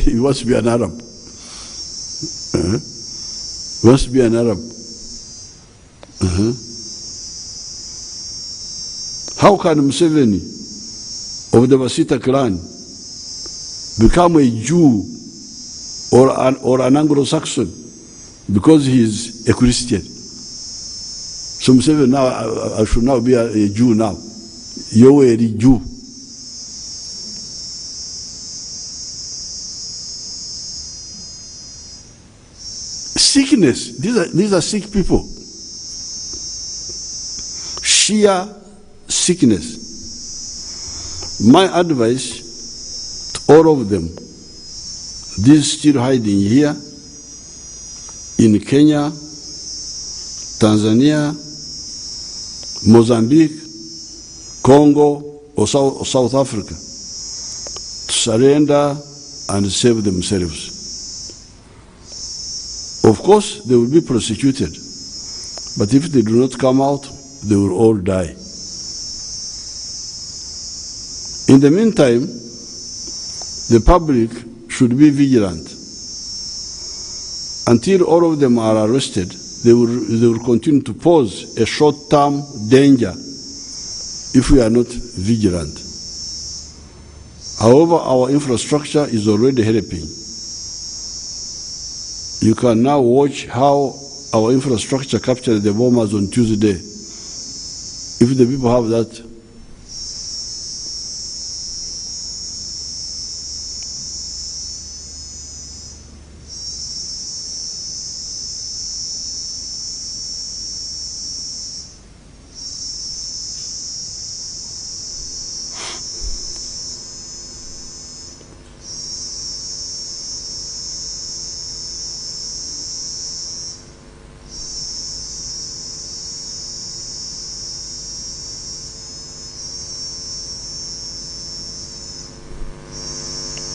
Arab. He wants to be an Arab. How can Museveni of the Basita clan become a Jew or an Anglo-Saxon because he is a Christian? So Museveni now, I should now be a Jew now. You're a Jew. Sickness. These are sick people. Sheer sickness. My advice to all of them, these still hiding here in Kenya, Tanzania, Mozambique, Congo, or South Africa, to surrender and save themselves. Of course, they will be prosecuted, but if they do not come out, they will all die. In the meantime, the public should be vigilant. Until all of them are arrested, they will continue to pose a short-term danger if we are not vigilant. However, our infrastructure is already helping. You can now watch how our infrastructure captured the bombers on Tuesday. If the people have that,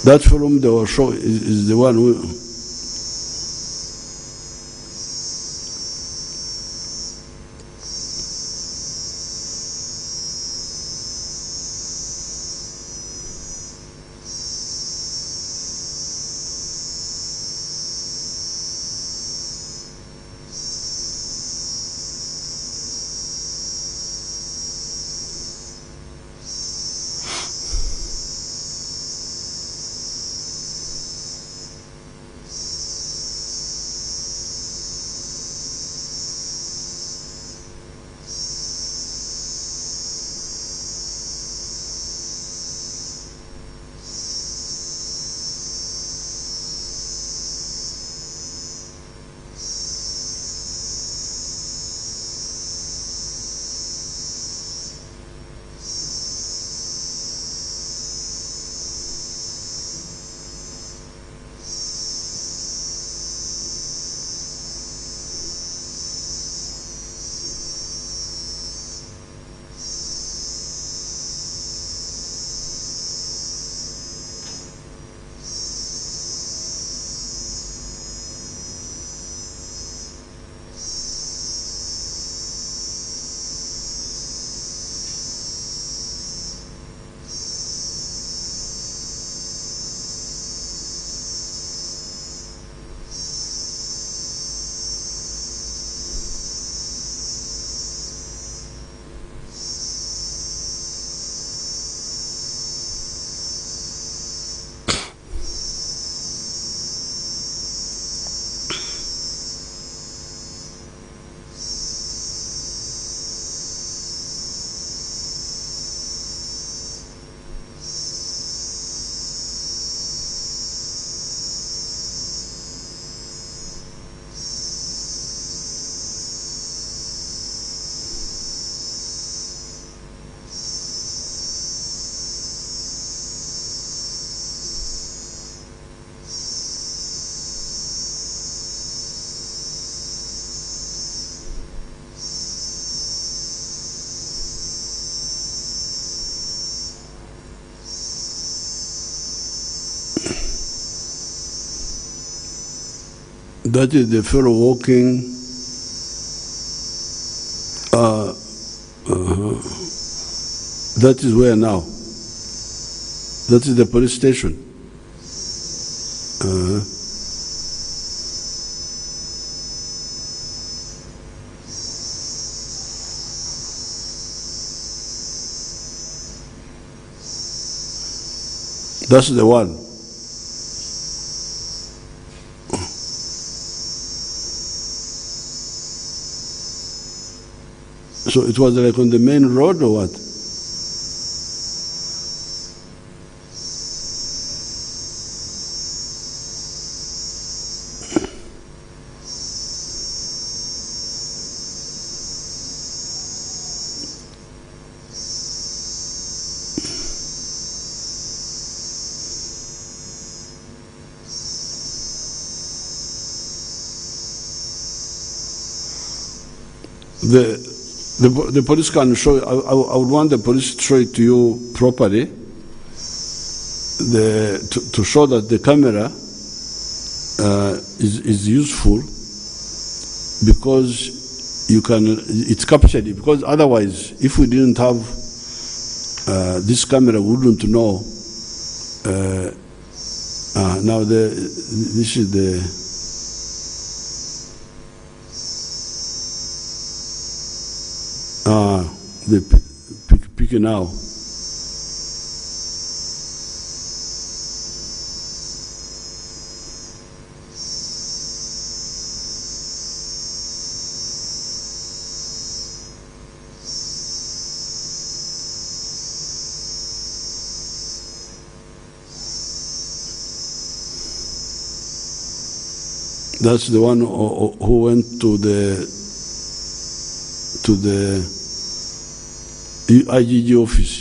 that film they will show is the one who That is the fellow walking. That is where now? That is the police station. That's the one. So it was like on the main road or what? The police can show. I would want the police to show it to you properly. To show that the camera is useful because you can. It's captured it, because otherwise, if we didn't have this camera, we wouldn't know. Now this is the. They pick it now. That's the one who went to the IGG office.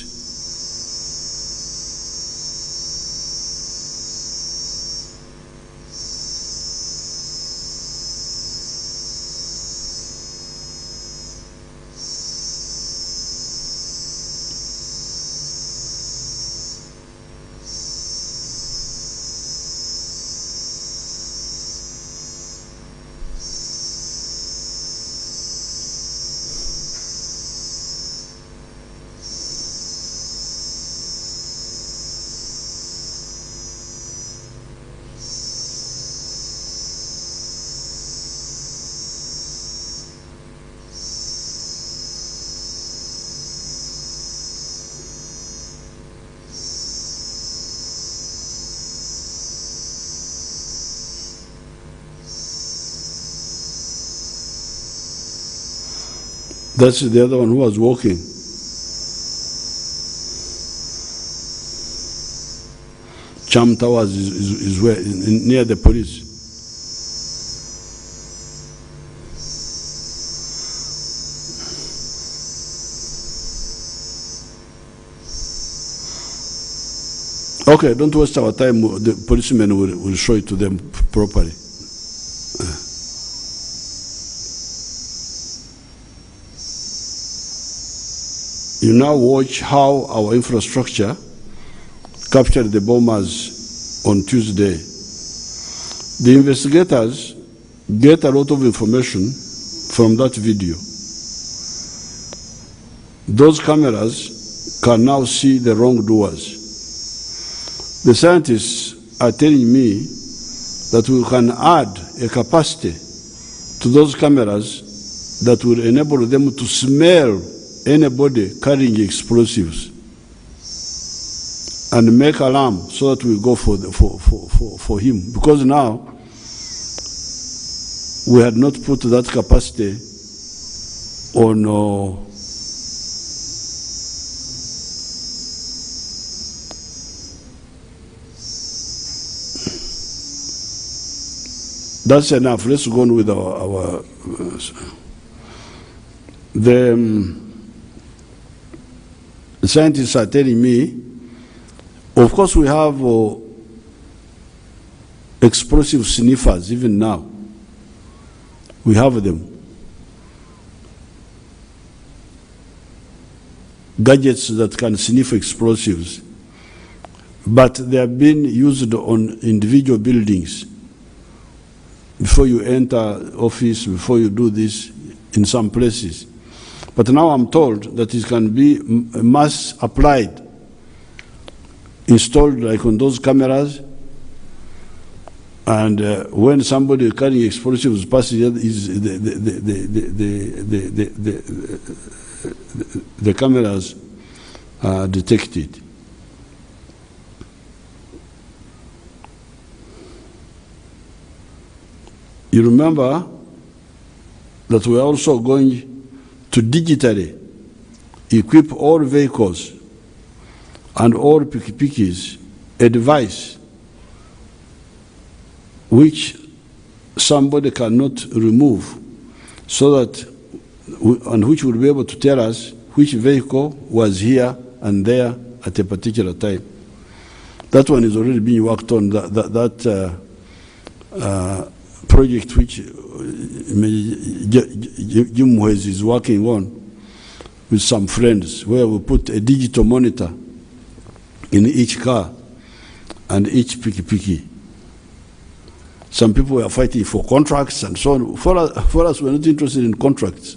That's the other one who was walking. Cham Towers is where, near the police. Okay, don't waste our time. The policemen will show it to them properly. You now watch how our infrastructure captured the bombers on Tuesday. The investigators get a lot of information from that video. Those cameras can now see the wrongdoers. The scientists are telling me that we can add a capacity to those cameras that will enable them to smell anybody carrying explosives and make alarm so that we go for him. Because now we had not put that capacity on that's enough. Let's go on with our the scientists are telling me, of course we have explosive sniffers even now. We have them. Gadgets that can sniff explosives. But they have been used on individual buildings. before you enter office, before you do this in some places. But now I'm told that it can be mass applied, installed like on those cameras, and when somebody carrying explosives passes, the cameras are detected. You remember that we are also going to digitally equip all vehicles and all pikipikis a device which somebody cannot remove, so that and which will be able to tell us which vehicle was here and there at a particular time. That one is already being worked on. That project which Jim Mwezi is working on with some friends, where we put a digital monitor in each car and each piki-piki. Some people were fighting for contracts and so on. For us, we're not interested in contracts.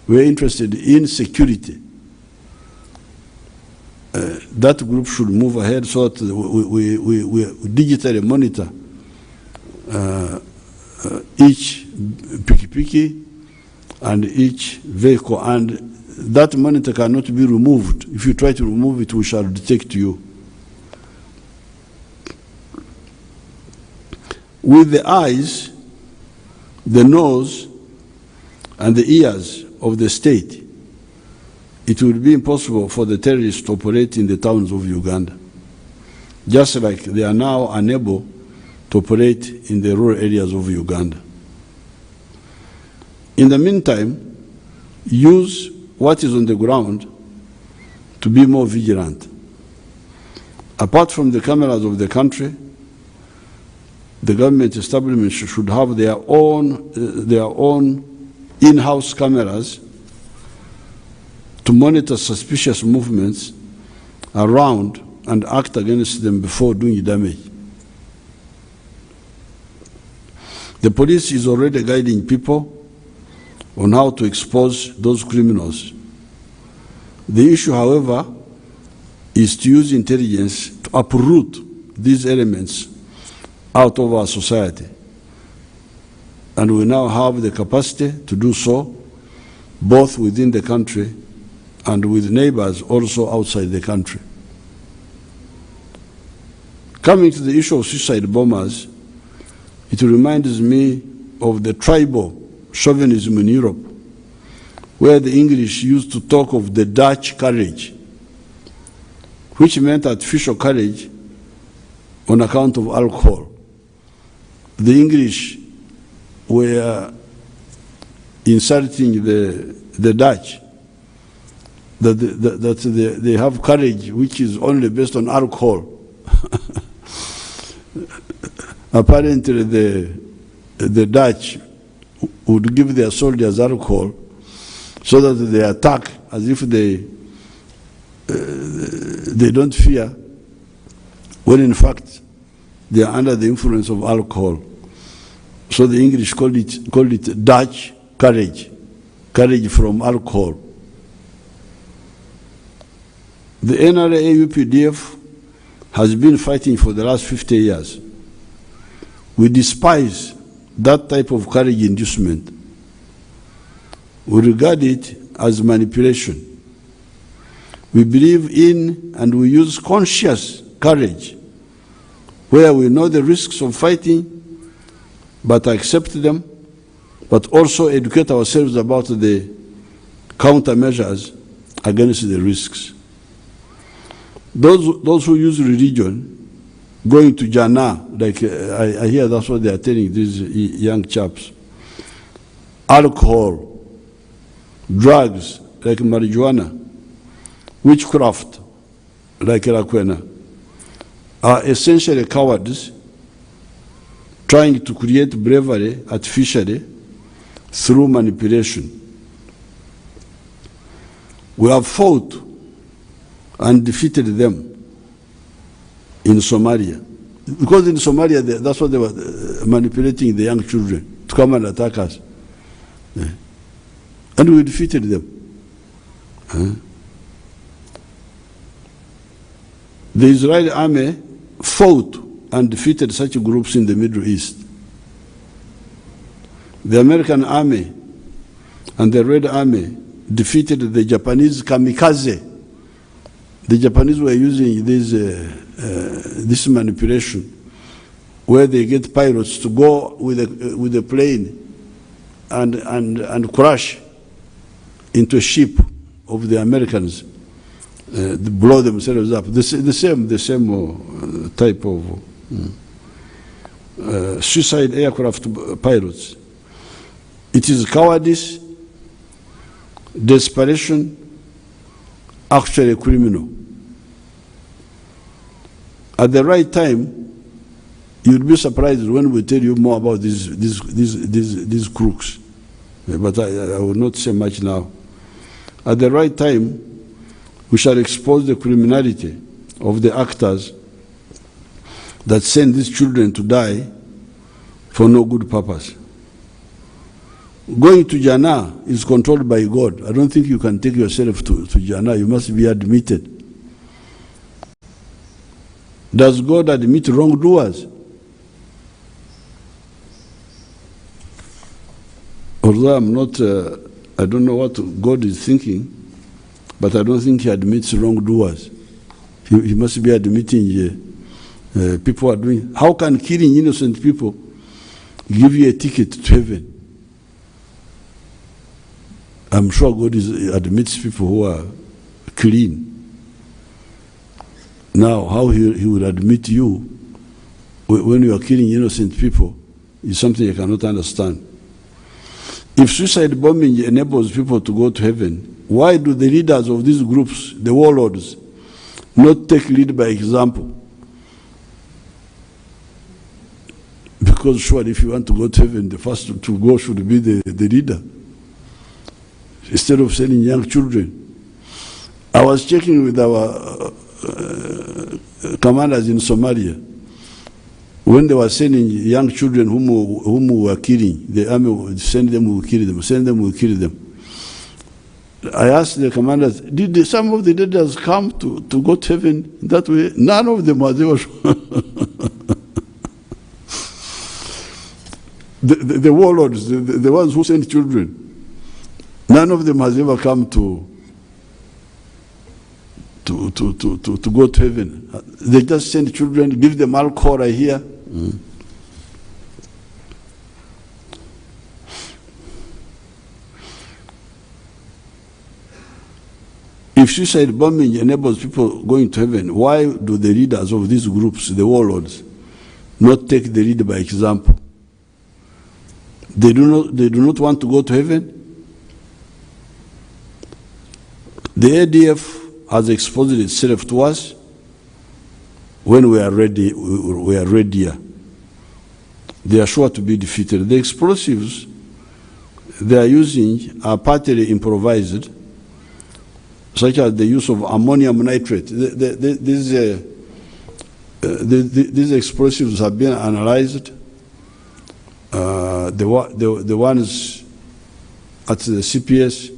We're interested in security. That group should move ahead so that we digitally monitor each piki-piki and each vehicle, and that monitor cannot be removed. If you try to remove it, we shall detect you. With the eyes, the nose, and the ears of the state, it will be impossible for the terrorists to operate in the towns of Uganda, just like they are now unable to operate in the rural areas of Uganda. In the meantime, use what is on the ground to be more vigilant. Apart from the cameras of the country, the government establishment should have their own in-house cameras to monitor suspicious movements around and act against them before doing damage. The police is already guiding people on how to expose those criminals. The issue, however, is to use intelligence to uproot these elements out of our society. And we now have the capacity to do so, both within the country and with neighbors also outside the country. Coming to the issue of suicide bombers, it reminds me of the tribal chauvinism in Europe, where the English used to talk of the Dutch courage, which meant artificial courage on account of alcohol. The English were insulting the Dutch, that they have courage which is only based on alcohol. Apparently the Dutch would give their soldiers alcohol so that they attack as if they don't fear, when in fact they are under the influence of alcohol. So the English called it Dutch courage, courage from alcohol. The NRA UPDF has been fighting for the last 50 years. We despise that type of courage inducement. We regard it as manipulation. We believe in and we use conscious courage, where we know the risks of fighting, but accept them, but also educate ourselves about the countermeasures against the risks. Those who use religion, going to Jannah, like I hear that's what they are telling these young chaps. Alcohol, drugs like marijuana, witchcraft like Rakwena, are essentially cowards trying to create bravery artificially through manipulation. We have fought and defeated them in Somalia. Because in Somalia, that's what they were manipulating the young children to come and attack us. And we defeated them. The Israeli army fought and defeated such groups in the Middle East. The American army and the Red Army defeated the Japanese kamikaze. The Japanese were using this manipulation where they get pilots to go with a plane and crash into a ship of the Americans, blow themselves up. The same type of suicide aircraft pilots. It is cowardice, desperation, actually criminal. At the right time, you'll be surprised when we tell you more about these crooks. But I will not say much now. At the right time, we shall expose the criminality of the actors that send these children to die for no good purpose. Going to Jannah is controlled by God. I don't think you can take yourself to Jannah. You must be admitted. Does God admit wrongdoers? Although I'm not, I don't know what God is thinking, but I don't think he admits wrongdoers. He must be admitting people are doing. How can killing innocent people give you a ticket to heaven? I'm sure God admits people who are clean. Now, how he would admit you when you are killing innocent people is something I cannot understand. If suicide bombing enables people to go to heaven, why do the leaders of these groups, the warlords, not take lead by example? Because surely if you want to go to heaven, the first to go should be the leader, instead of sending young children. I was checking with our commanders in Somalia. When they were sending young children whom we were killing, the army would send them, we will kill them, send them, we will kill them. I asked the commanders, did some of the leaders come to go to heaven that way? None of them was ever. The warlords, the ones who sent children, none of them has ever come to go to heaven. They just send children, give them alcohol, I hear. If suicide bombing enables people going to heaven, why do the leaders of these groups, the warlords, not take the lead by example? They do not want to go to heaven. The ADF has exposed itself to us. When we are ready, we are readier. They are sure to be defeated. The explosives they are using are partly improvised, such as the use of ammonium nitrate. These explosives have been analyzed. The ones at the CPS.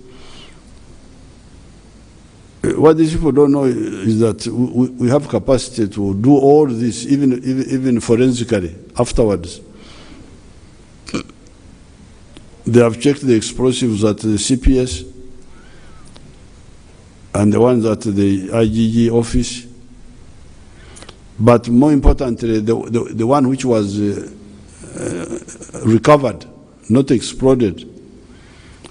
What these people don't know is that we have capacity to do all this, even forensically, afterwards. They have checked the explosives at the CPS and the ones at the IGG office. But more importantly, the one which was recovered, not exploded,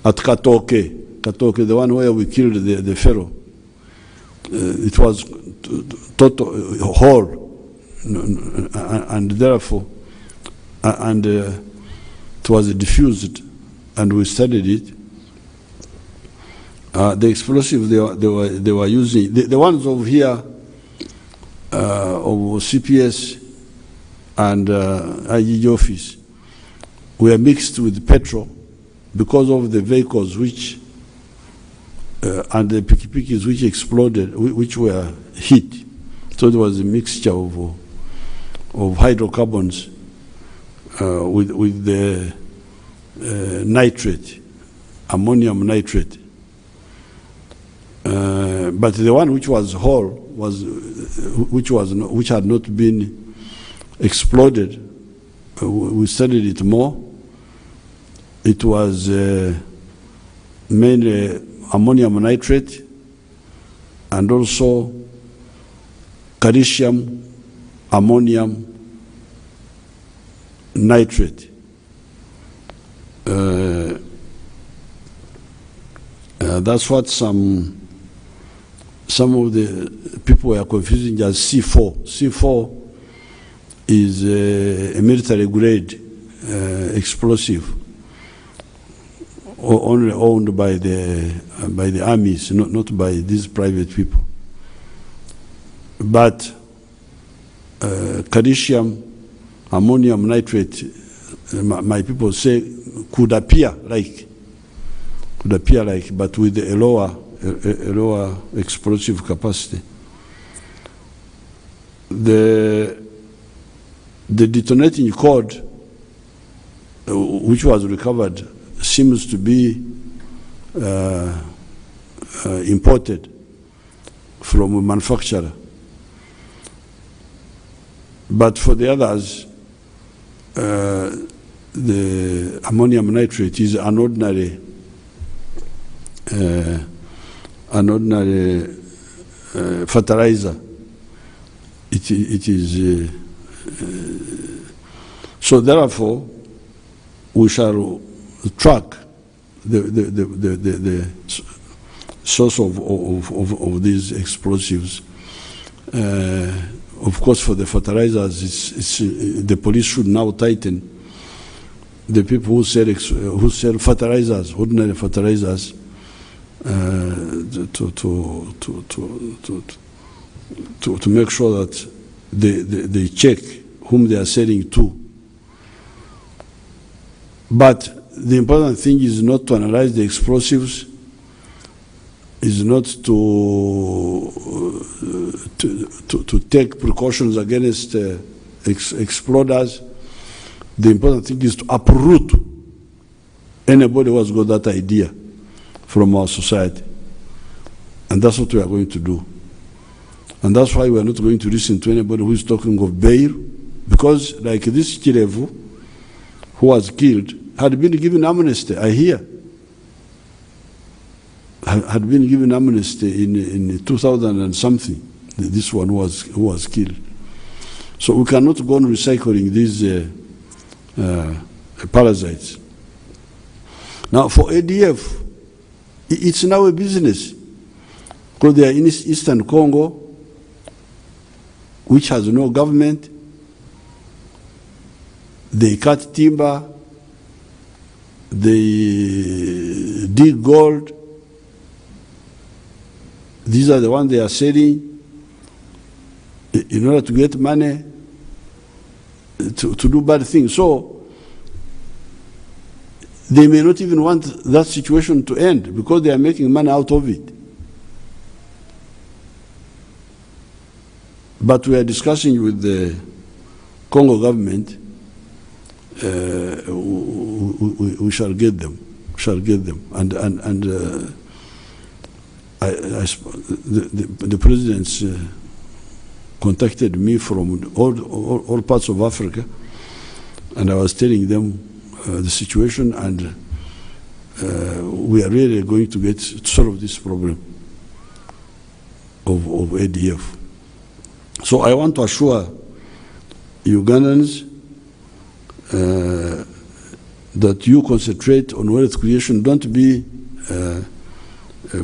at Katoke, the one where we killed the fellow. It was total whole, and therefore, it was diffused, and we studied it. The explosives they were using, the ones over here of CPS and IGG office, were mixed with petrol because of the vehicles which and the pikipikis which exploded, which were hit. So there was a mixture of hydrocarbons with the nitrate, ammonium nitrate. But the one which was whole which had not been exploded, we studied it more. It was mainly ammonium nitrate and also calcium ammonium nitrate. That's what some of the people were confusing as C4. C4 is a military grade explosive, only owned by the armies, not by these private people. But calcium ammonium nitrate, my people say, could appear like, but with a lower explosive capacity. The detonating code, which was recovered, seems to be imported from a manufacturer. But for the others, the ammonium nitrate is an ordinary fertilizer. It is so. Therefore, we shall track the source of these explosives. Of course, for the fertilizers, the police should now tighten the people who sell fertilizers, ordinary fertilizers, to make sure that they check whom they are selling to. But the important thing is not to analyze the explosives, is not to take precautions against exploders. The important thing is to uproot anybody who has got that idea from our society. And that's what we are going to do. And that's why we are not going to listen to anybody who is talking of bail, because like this Chirevu, who was killed, had been given amnesty, I hear. Had been given amnesty in 2000 and something, this one who was killed. So we cannot go on recycling these parasites. Now for ADF, it's now a business, because they are in Eastern Congo, which has no government. They cut timber, they dig gold. These are the ones they are selling in order to get money to do bad things. So they may not even want that situation to end because they are making money out of it. But we are discussing with the Congo government. We shall get them. And the presidents contacted me from all parts of Africa, and I was telling them the situation, and we are really going to solve this problem of ADF. So I want to assure Ugandans that you concentrate on wealth creation. Don't be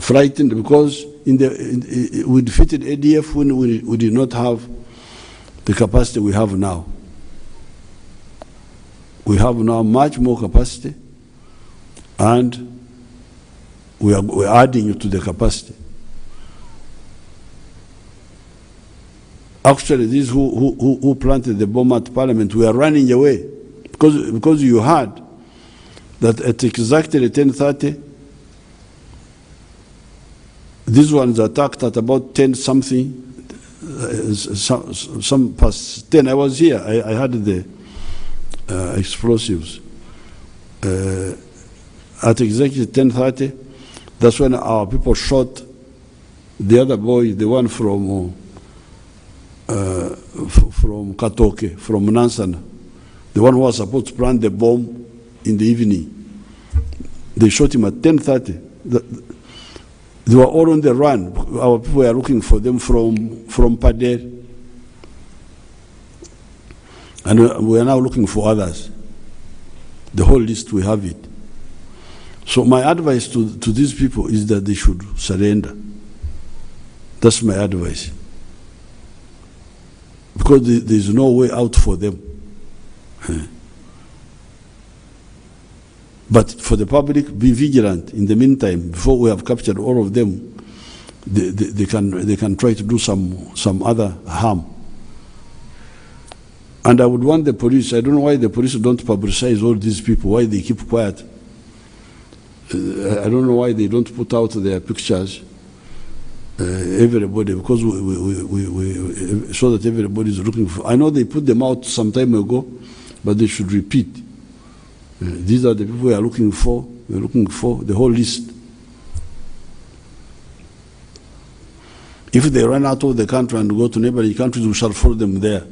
frightened, because we defeated ADF when we did not have the capacity we have now. We have now much more capacity, and we're adding to the capacity. Actually, these who planted the bomb at Parliament, we are running away, because you heard that at exactly 10:30, these ones attacked at about 10 something, some past 10. I was here. I had explosives. At exactly 10:30, that's when our people shot the other boy, the one from Katoke, from Nansana, the one who was supposed to plant the bomb in the evening. They shot him at 10:30. They were all on the run. Our people were looking for them from Pader. And we are now looking for others. The whole list, we have it. So my advice to these people is that they should surrender. That's my advice. Because there is no way out for them. But for the public, be vigilant. In the meantime, before we have captured all of them, they can try to do some other harm. And I would want the police, I don't know why the police don't publicize all these people, why they keep quiet. I don't know why they don't put out their pictures, everybody, because we so that everybody is looking for. I know they put them out some time ago, but they should repeat. These are the people we are looking for. We're looking for the whole list. If they run out of the country and go to neighboring countries, we shall follow them there.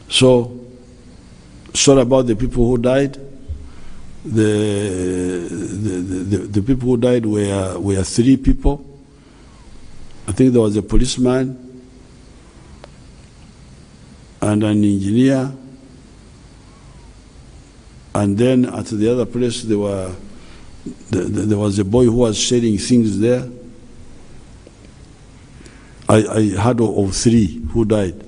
So, sorry about the people who died. The people who died were 3 people. I think there was a policeman and an engineer, and then at the other place there was a boy who was selling things there. I heard of 3 who died.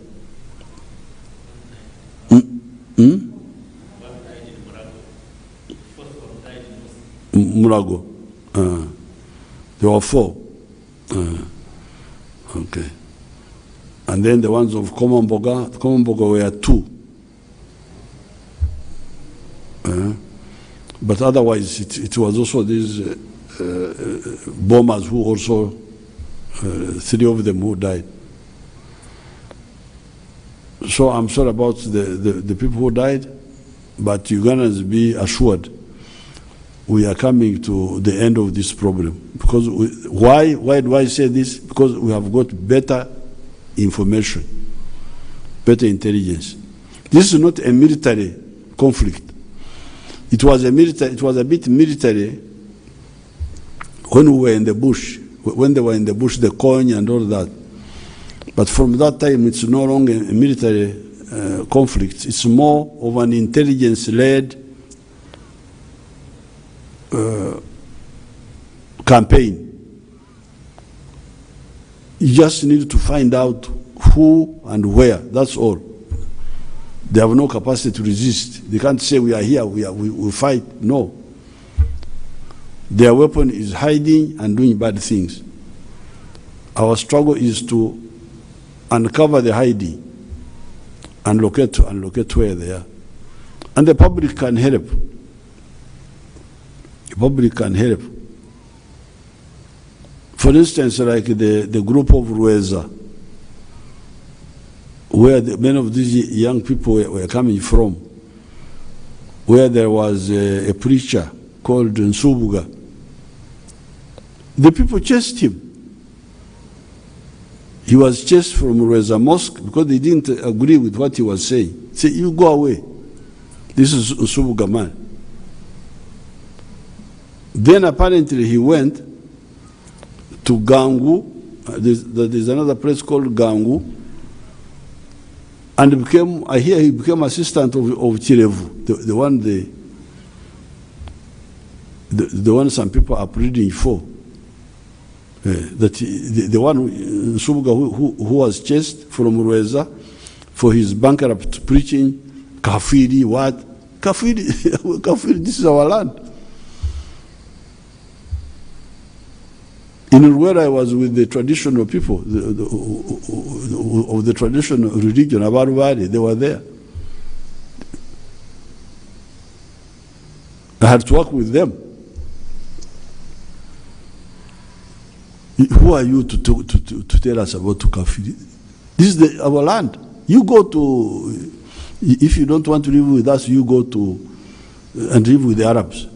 Murago. There were 4. Okay. And then the ones of Komamboga were 2. But otherwise, it was also these bombers who also, 3 of them who died. So I'm sorry about the people who died, but Ugandans, be assured, we are coming to the end of this problem. Because why do I say this? Because we have got better information, better intelligence. This is not a military conflict. It was a bit military when we were in the bush, when they were in the bush, the coin and all that. But from that time, it's no longer a military conflict. It's more of an intelligence-led campaign. You just need to find out who and where. That's all. They have no capacity to resist. They can't say we are here, we fight. No. Their weapon is hiding and doing bad things. Our struggle is to uncover the hiding and locate where they are. And the public can help. The public can help. For instance, like the group of Rueza, where many of these young people were coming from, where there was a preacher called Nsubuga. The people chased him. He was chased from Rueza Mosque because they didn't agree with what he was saying. Say, you go away. This is Nsubuga man. Then apparently he went to Gangu. There's another place called Gangu. And I hear he became assistant of Chirevu, the one some people are pleading for. The one Nsubuga who was chased from Rueza for his bankrupt preaching, Kafiri, what? Kafiri, this is our land. In Rwanda, I was with the traditional people of the traditional religion, Abarubari, they were there. I had to work with them. Who are you to tell us about Tukafiri? This is our land. You go to, if you don't want to live with us, you go to and live with the Arabs.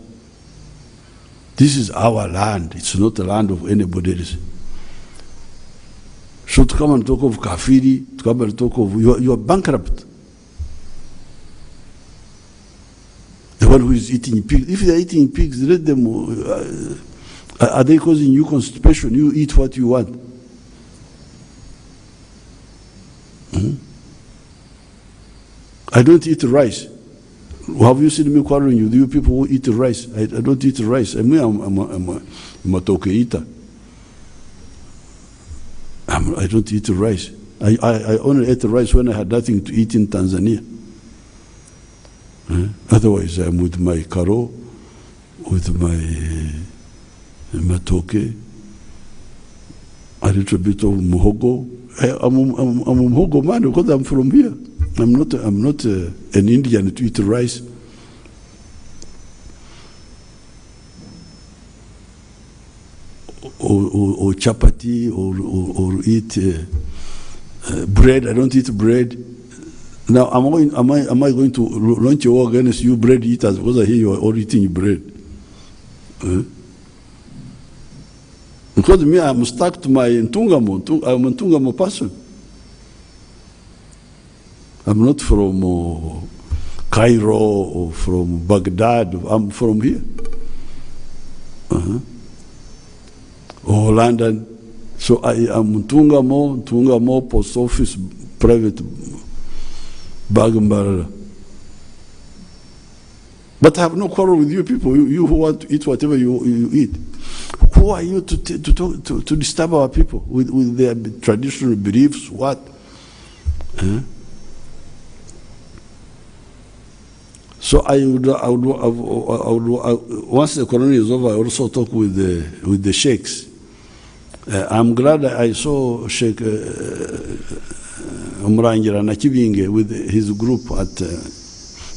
This is our land. It's not the land of anybody else. So to come and talk of kafiri, to come and talk of, you are bankrupt. The one who is eating pigs, if they are eating pigs, let them, are they causing you constipation? You eat what you want. I don't eat rice. Have you seen me quarreling with you people who eat rice? I don't eat rice. I'm a toke eater. I don't eat rice. I only ate rice when I had nothing to eat in Tanzania. Otherwise, I'm with my karo, with my matoke, a little bit of muhogo. I'm a muhogo man because I'm from here. I'm not an Indian to eat rice. Or chapati, or eat bread. I don't eat bread. Now, am I going to launch a war against you bread eaters because I hear you are all eating bread? Because me, I'm stuck to my Ntungamo. I'm a Ntungamo person. I'm not from Cairo or from Baghdad. I'm from here. Or London. So I am Ntungamo post office private Bagambara. But I have no quarrel with you people. You who want to eat whatever you eat. Who are you to disturb our people with their traditional beliefs? What? So I would once the corona is over, I also talk with the sheikhs. I'm glad I saw Sheikh Umrangira Nakibinge with his group at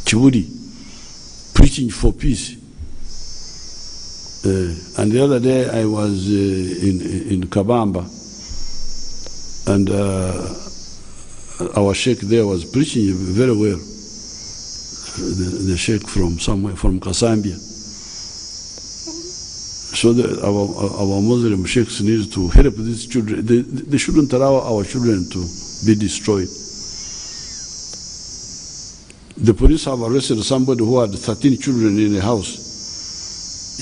Chibudi preaching for peace. And the other day I was in Kabamba, and our sheikh there was preaching very well. The sheikh from somewhere, from Kasambia. So our Muslim sheikhs need to help these children. They shouldn't allow our children to be destroyed. The police have arrested somebody who had 13 children in a house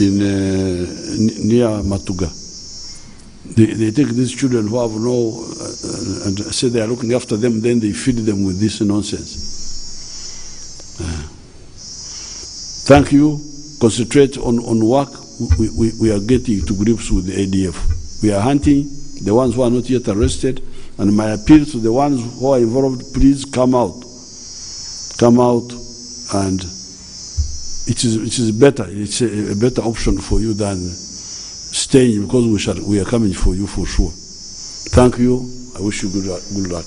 near Matuga. They take these children who have no, and say they are looking after them, then they feed them with this nonsense. Thank you. Concentrate on work. We are getting to grips with the ADF. We are hunting the ones who are not yet arrested, and my appeal to the ones who are involved, please come out. Come out, and it is better. It's a better option for you than staying, because we are coming for you for sure. Thank you. I wish you good luck.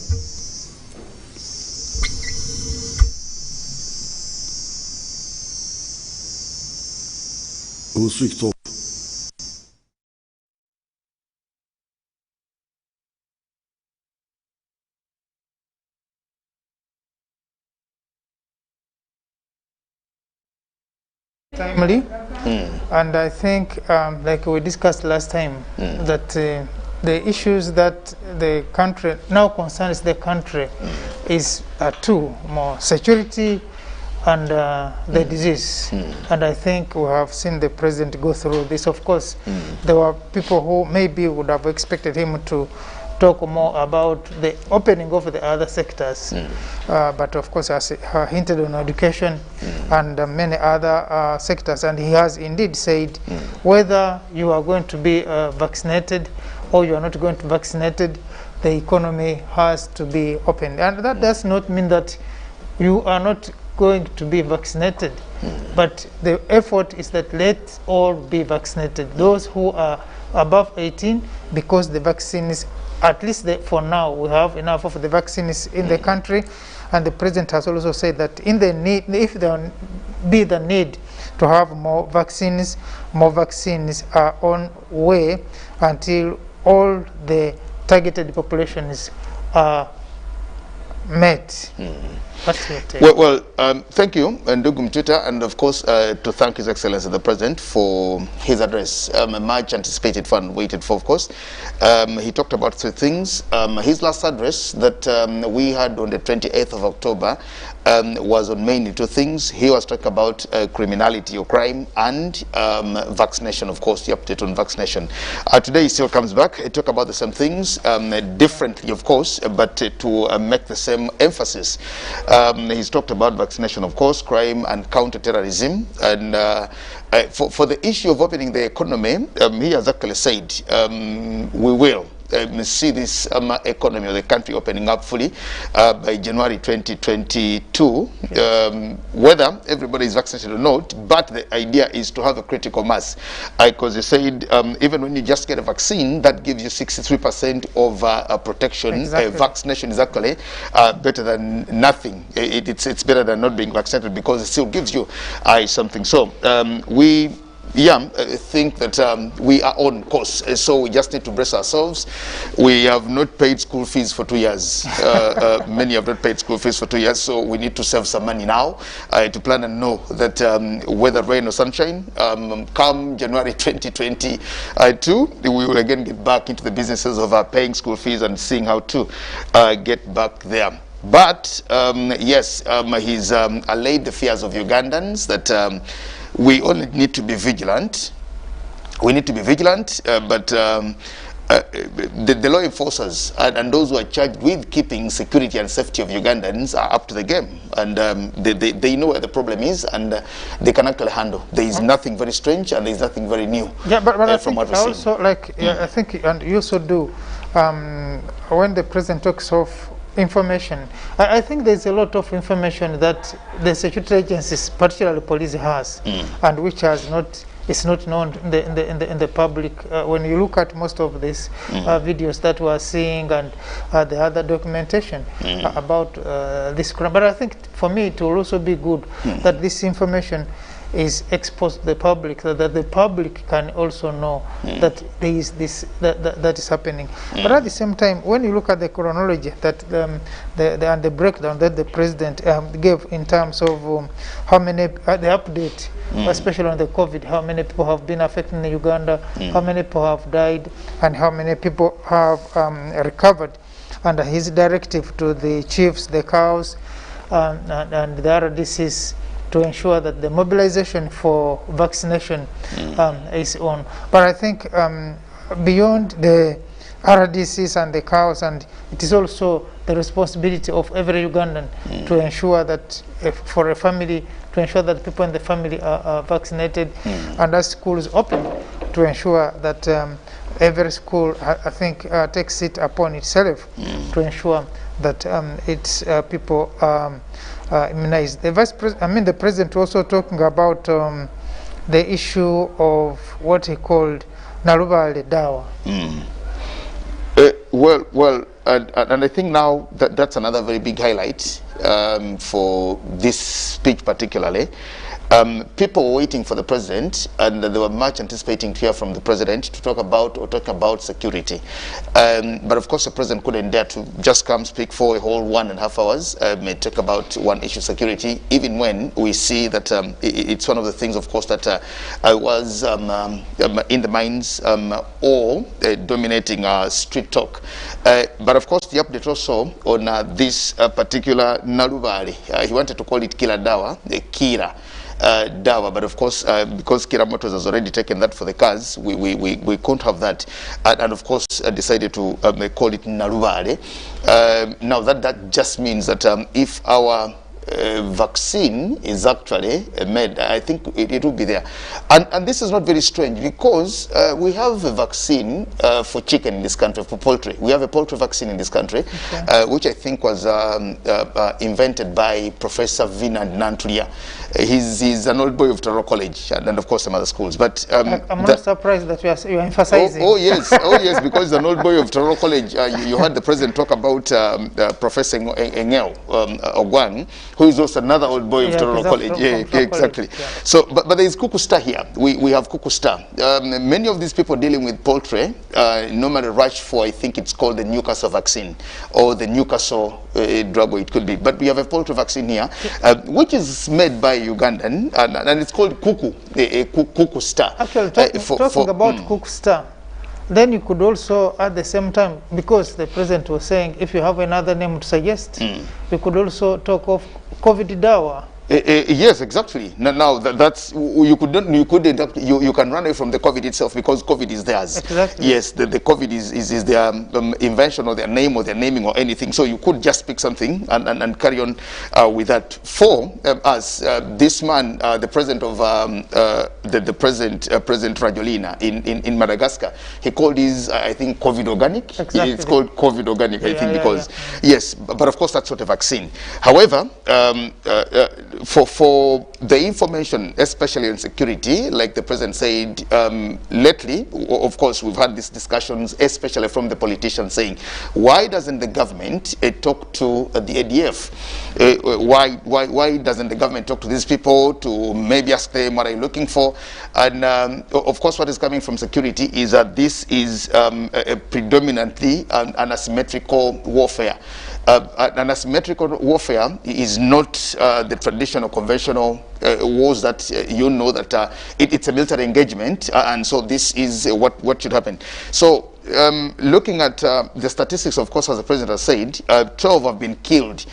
We'll switch off. Timely, and I think, like we discussed last time, that the issues that the country now concerns the country is two: more security and the disease. And I think we have seen the president go through this. Of course, there were people who maybe would have expected him to talk more about the opening of the other sectors, but of course, as he hinted on education and many other sectors, and he has indeed said whether you are going to be vaccinated or you are not going to be vaccinated, the economy has to be opened. And that does not mean that you are not going to be vaccinated, but the effort is that let all be vaccinated. Those who are above 18, because the vaccine is, at least for now, we have enough of the vaccines in the country, and the president has also said that if there be the need to have more vaccines are on way until all the targeted populations are met. What's your take? Well, thank you, Ndugum Twitter, and of course to thank His Excellency the President for his address. A much anticipated fun, waited for, of course. He talked about 3 things. His last address that we had on the 28th of October was on mainly 2 things. He was talking about criminality or crime and vaccination, of course, the update on vaccination. Today he still comes back. He talked about the same things, differently, of course, but to make the same emphasis. He's talked about vaccination, of course, crime and counter-terrorism. And for the issue of opening the economy, he has actually said we will see this economy of the country opening up fully by January 2022, whether everybody is vaccinated or not, but the idea is to have a critical mass, because they said even when you just get a vaccine, that gives you 63% of protection. Exactly. Vaccination is actually better than nothing. It's better than not being vaccinated, because it still gives you something. So I think that we are on course, so we just need to brace ourselves. We have not paid school fees for 2 years. Many have not paid school fees for 2 years, so we need to save some money now to plan and know that whether rain or sunshine, come January 2022, we will again get back into the businesses of paying school fees and seeing how to get back there. But yes, he's allayed the fears of Ugandans that we only need to be vigilant. We need to be vigilant, but the law enforcers and those who are charged with keeping security and safety of Ugandans are up to the game, and they know where the problem is, and they can actually handle. There is nothing very strange, and there is nothing very new. Yeah, but I from think what we're also, like, I think, and you also do, when the president talks of information, I think there's a lot of information that the security agencies, particularly police, has, and which has not, it's not known in the public. When you look at most of these videos that we are seeing and the other documentation about this crime, but I think for me it will also be good that this information is exposed to the public, so that the public can also know that there is this that is happening. But at the same time, when you look at the chronology that and the breakdown that the president gave in terms of how many the update, especially on the COVID, how many people have been affected in Uganda, how many people have died, and how many people have recovered under his directive to the chiefs, the cows, and the RDCs, to ensure that the mobilization for vaccination is on. But I think beyond the RDCs and the cows, and it is also the responsibility of every Ugandan to ensure that for a family, to ensure that people in the family are vaccinated, and as schools open, to ensure that every school, I think, takes it upon itself to ensure that its people immunized. The president also talking about the issue of what he called Narubale Dawa. And I think now that's another very big highlight for this speech particularly. People were waiting for the president, and they were much anticipating to hear from the president to talk about security. But of course the president couldn't dare to just come speak for a whole 1.5 hours, may talk about one issue, security, even when we see that it's one of the things, of course, that was in the minds or dominating street talk. But of course the update also on this particular Narubali, he wanted to call it Kila Dawa, the Kira Dawa, but of course because Kira Motors has already taken that for the cars, we can't have that, and of course decided to call it Narubale. Now that just means that if our vaccine is actually made, I think it will be there, and this is not very strange, because we have a vaccine for chicken in this country, for poultry. We have a poultry vaccine in this country, which I think was invented by Professor Vinand Nantulia. He's an old boy of Toro College, and of course some other schools. But I'm not surprised that you're emphasizing. Oh yes, because he's an old boy of Toro College. You heard the president talk about Professor Engel Ogwang, who is also another old boy of Tororo College. Exactly. Yeah. So, but there is Kuku Star here. We have Kuku Star. Many of these people dealing with poultry normally rush for, I think it's called the Newcastle vaccine or the Newcastle drug, it could be. But we have a poultry vaccine here, which is made by Ugandan, and it's called Kuku, Kuku Star. Actually, talking about Kuku Star, then you could also, at the same time, because the president was saying, if you have another name to suggest, we could also talk of COVID dawa. Yes, exactly. Now that's you can run away from the COVID itself because COVID is theirs. Exactly. Yes, the COVID is their invention or their name or their naming or anything. So you could just pick something and carry on with that. For us, this man, the president of President Rajolina in Madagascar, he called his I think COVID organic. Exactly. It's called COVID organic, I think, because yes, but of course that's not a vaccine. However. For the information, especially on security, like the president said, lately, of course, we've had these discussions, especially from the politicians saying, why doesn't the government talk to the ADF? Why doesn't the government talk to these people to maybe ask them what are you looking for? And of course, what is coming from security is that this is predominantly an asymmetrical warfare. An asymmetrical warfare is not the traditional conventional wars that you know that it's a military engagement, and so this is what should happen. So looking at the statistics, of course, as the president has said, 12 have been killed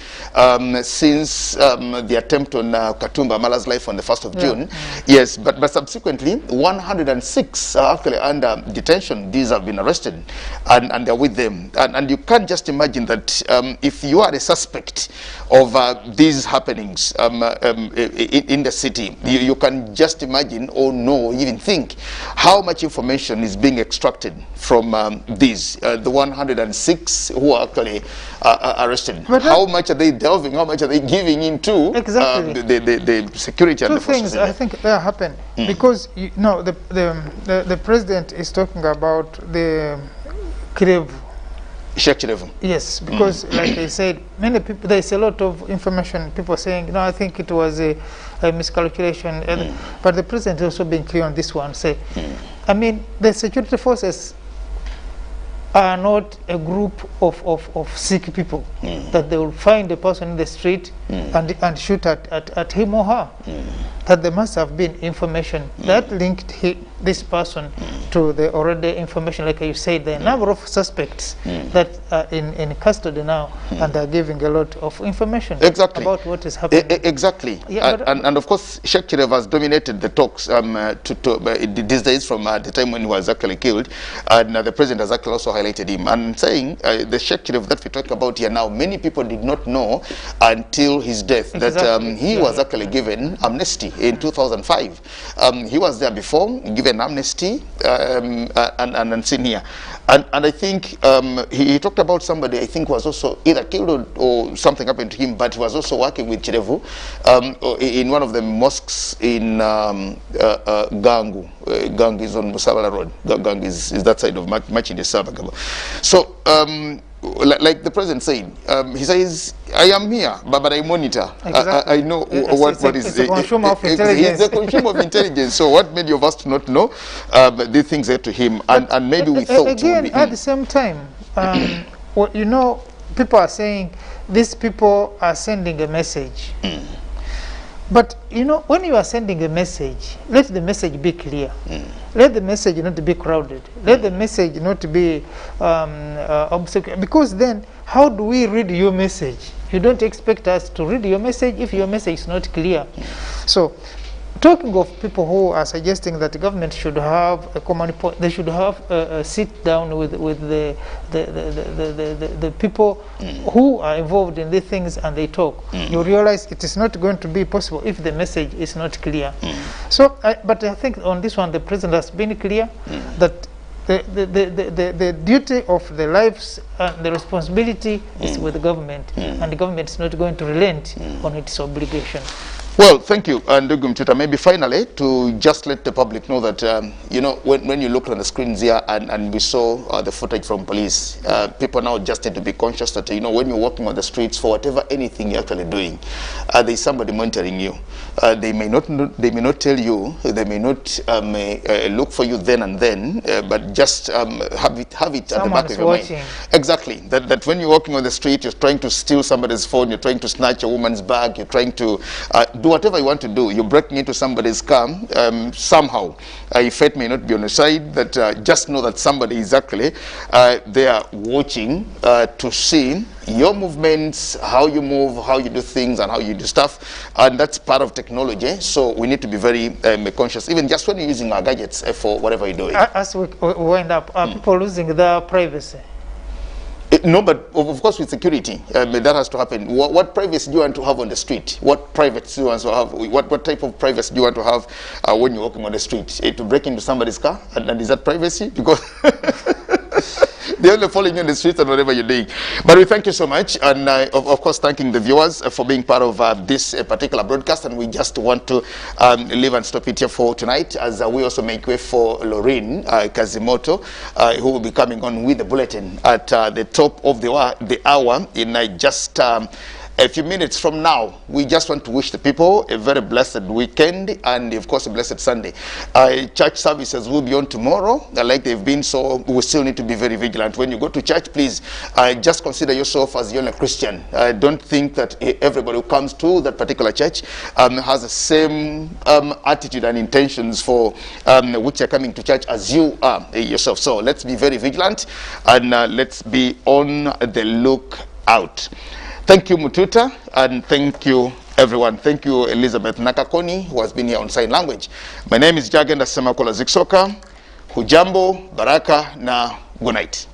since the attempt on Katumba Mala's life on the 1st of June. Yes, but subsequently 106 are actually under detention. These have been arrested and they're with them. And you can't just imagine that if you are a suspect of these happenings in the city, you can just imagine or know, even think how much information is being extracted from these, the 106 who are actually arrested. But how much are they delving, how much are they giving into the security and the forces? Two things I think that happen because you know the president is talking about the Kirevu. Yes, because like I said, many people, there's a lot of information, people saying, no, I think it was a miscalculation, but the president also been clear on this one, say, I mean, the security forces are not a group of sick people that they will find a person in the street and shoot at him or her. That there must have been information that linked this person to the already information, like you said, the number of suspects that are in custody now, and they're giving a lot of information about what is happening. Exactly. Yeah, and of course, Sheikh Kirev has dominated the talks these days from the time when he was actually killed, and the president has actually also highlighted him and saying the Sheikh Kirev that we talk about here now, many people did not know until his death that he was actually given amnesty in 2005. He was there before, given amnesty, and seen here. And I think he talked about somebody I think was also either killed or something happened to him, but he was also working with Kirevu in one of the mosques in Gangu. Gangu is on Musabala Road. Gangu is that side of Machinde Sabagaba. So like the president said, he says, I am here, but I monitor. I know what is. It's a consumer of intelligence. He's a consumer of intelligence. So what many of us do not know, but these things are to him, and maybe we thought. Again, at the same time, well, you know, people are saying these people are sending a message. But you know, when you are sending a message, let the message be clear. Let the message not be crowded. Let the message not be obscure. Because then, how do we read your message? You don't expect us to read your message if your message is not clear. So, talking of people who are suggesting that the government should have a common point, they should have a sit down with the people who are involved in these things and they talk. You realize it is not going to be possible if the message is not clear. So, but I think on this one the president has been clear that the duty of the lives and the responsibility is with the government, and the government is not going to relent on its obligation. Well, thank you, Ndugu Mtita. Maybe finally, to just let the public know that, you know, when you look at the screens here and we saw the footage from police, people now just need to be conscious that, you know, when you're walking on the streets for whatever, anything you're actually doing, there's somebody monitoring you. They may not tell you, they may not look for you then and then, but just have it at the back of your mind. Exactly. That when you're walking on the street, you're trying to steal somebody's phone, you're trying to snatch a woman's bag, you're trying to do whatever you want to do. You're breaking into somebody's car somehow. Your fate may not be on the side, but just know that somebody is actually there watching to see your movements, how you move, how you do things, and how you do stuff. And that's part of technology. So we need to be very conscious, even just when you're using our gadgets for whatever you're doing. As we wind up, are people losing their privacy? No, but of course with security, that has to happen. What privacy do you want to have on the street? What privacy do you want to have? What type of privacy do you want to have when you're walking on the street? To break into somebody's car? And is that privacy? Because they're only following you on the streets and whatever you're doing. But we thank you so much. And of course, thanking the viewers for being part of this particular broadcast. And we just want to leave and stop it here for tonight, as we also make way for Lauryn KAZIMOTO, who will be coming on with the bulletin at the top of the hour in just a few minutes from now. We just want to wish the people a very blessed weekend and, of course, a blessed Sunday. Church services will be on tomorrow, like they've been, so we still need to be very vigilant. When you go to church, please just consider yourself as the only Christian. Don't think that everybody who comes to that particular church has the same attitude and intentions for which are coming to church as you are yourself. So let's be very vigilant and let's be on the lookout. Thank you, Mututa, and thank you, everyone. Thank you, Elizabeth Nakakoni, who has been here on sign language. My name is Jagenda Semakola Ziksoka. Hujambo, Baraka, na good night.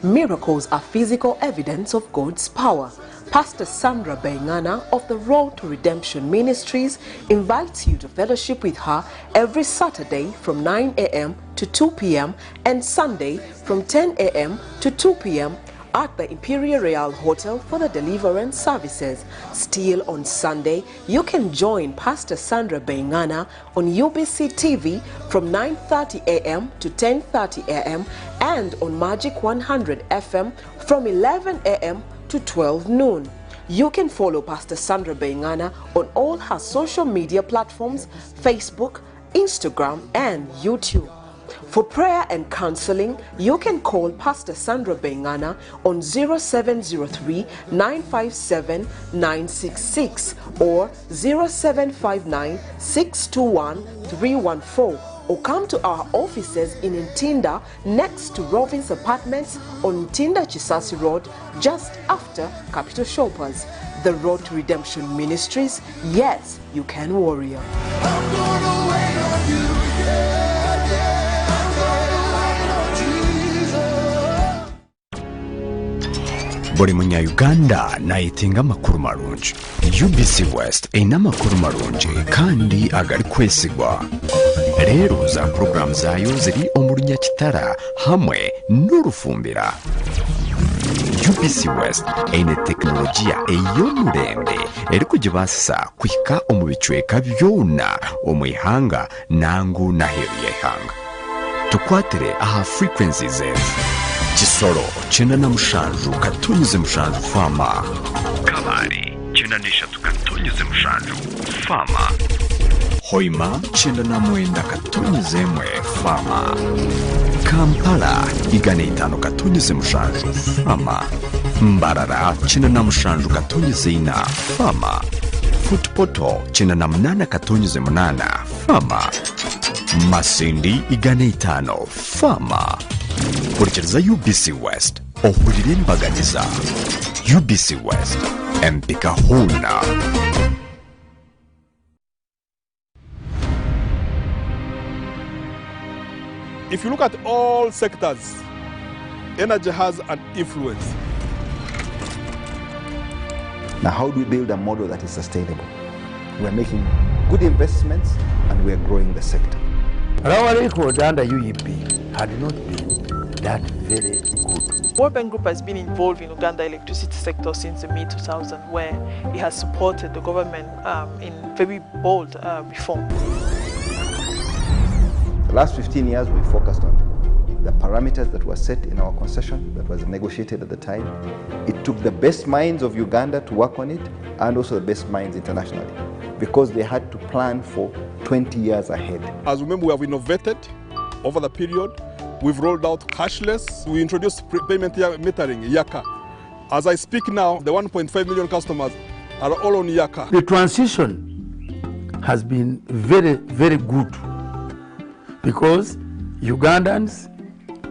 Miracles are physical evidence of God's power. Pastor Sandra Bengana of the Road to Redemption Ministries invites you to fellowship with her every Saturday from 9 a.m. to 2 p.m. and Sunday from 10 a.m. to 2 p.m. at the Imperial Real Hotel for the deliverance services. Still on Sunday, you can join Pastor Sandra Bengana on UBC TV from 9:30 a.m. to 10:30 a.m. and on Magic 100 FM from 11 a.m. to 12 noon. You can follow Pastor Sandra Bengana on all her social media platforms, Facebook, Instagram, and YouTube. For prayer and counseling, you can call Pastor Sandra Bengana on 0703-957-966 or 0759-621-314, or come to our offices in Ntinda next to Rovin's Apartments on Ntinda Chisasi Road, just after Capital Shoppers. The Road to Redemption Ministries, yes, you can, warrior. buli munya-Uganda nayetinga amakuru marungi. UBC West erina amakuru marungi kandi agali kwesigwa. Rero za programu zayo ziri omu Runyakitara hamwe n'Orufumbira. UBC West eine tekinologiya ey'omurembe eri kugibasa kuhika omu bicweka byona omu ihanga nangu n'aheru y'ihanga. Tukwatire aha frequencies zetu: Kisoro 97 katonyeze mushanju fama, Kabari 93 katonyeze mushanju fama, Hoima 99 katonyeze mwe fama, Kampala 5 katonyeze mushanju fama, Mbarara 97 katonyeze ina fama, Futpoto 98 katonyeze munana fama, Masindi 5 fama. Kurikiriza UBC West ohurire mbaganiza. UBC West empika huna. If you look at all sectors, energy has an influence. Now, how do we build a model that is sustainable? We are making good investments and we are growing the sector. Our record under UEP had not been that very good. World Bank Group has been involved in Uganda electricity sector since the mid-2000s, where it has supported the government in very bold reform. The last 15 years, we focused on the parameters that were set in our concession that was negotiated at the time. It took the best minds of Uganda to work on it and also the best minds internationally because they had to plan for 20 years ahead. As remember, we have innovated over the period. We've rolled out cashless. We introduced payment metering, Yaka. As I speak now, the 1.5 million customers are all on Yaka. The transition has been very, very good because Ugandans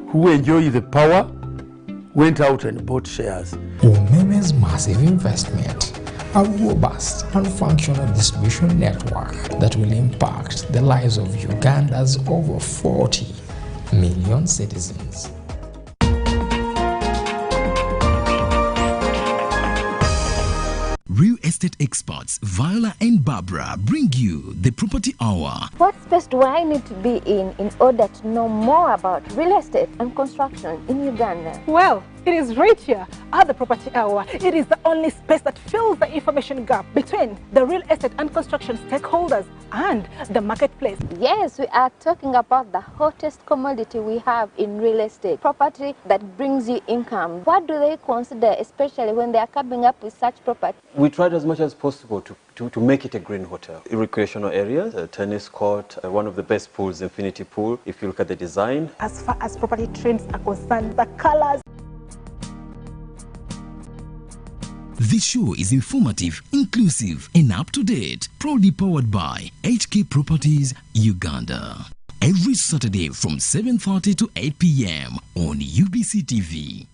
who enjoy the power went out and bought shares. Umeme's massive investment, a robust and functional distribution network that will impact the lives of Uganda's over 40 million citizens. Real estate experts Viola and Barbara bring you the Property Hour. What space do I need to be in order to know more about real estate and construction in Uganda? Well, it is right here at the Property Hour. It is the only space that fills the information gap between the real estate and construction stakeholders and the marketplace. Yes, we are talking about the hottest commodity we have in real estate, property that brings you income. What do they consider, especially when they are coming up with such property? We tried as much as possible to make it a green hotel. Recreational areas, a tennis court, one of the best pools, Infinity Pool, if you look at the design. As far as property trends are concerned, the colors. This show is informative, inclusive, and up-to-date. Proudly powered by HK Properties, Uganda. Every Saturday from 7:30 to 8 p.m. on UBC TV.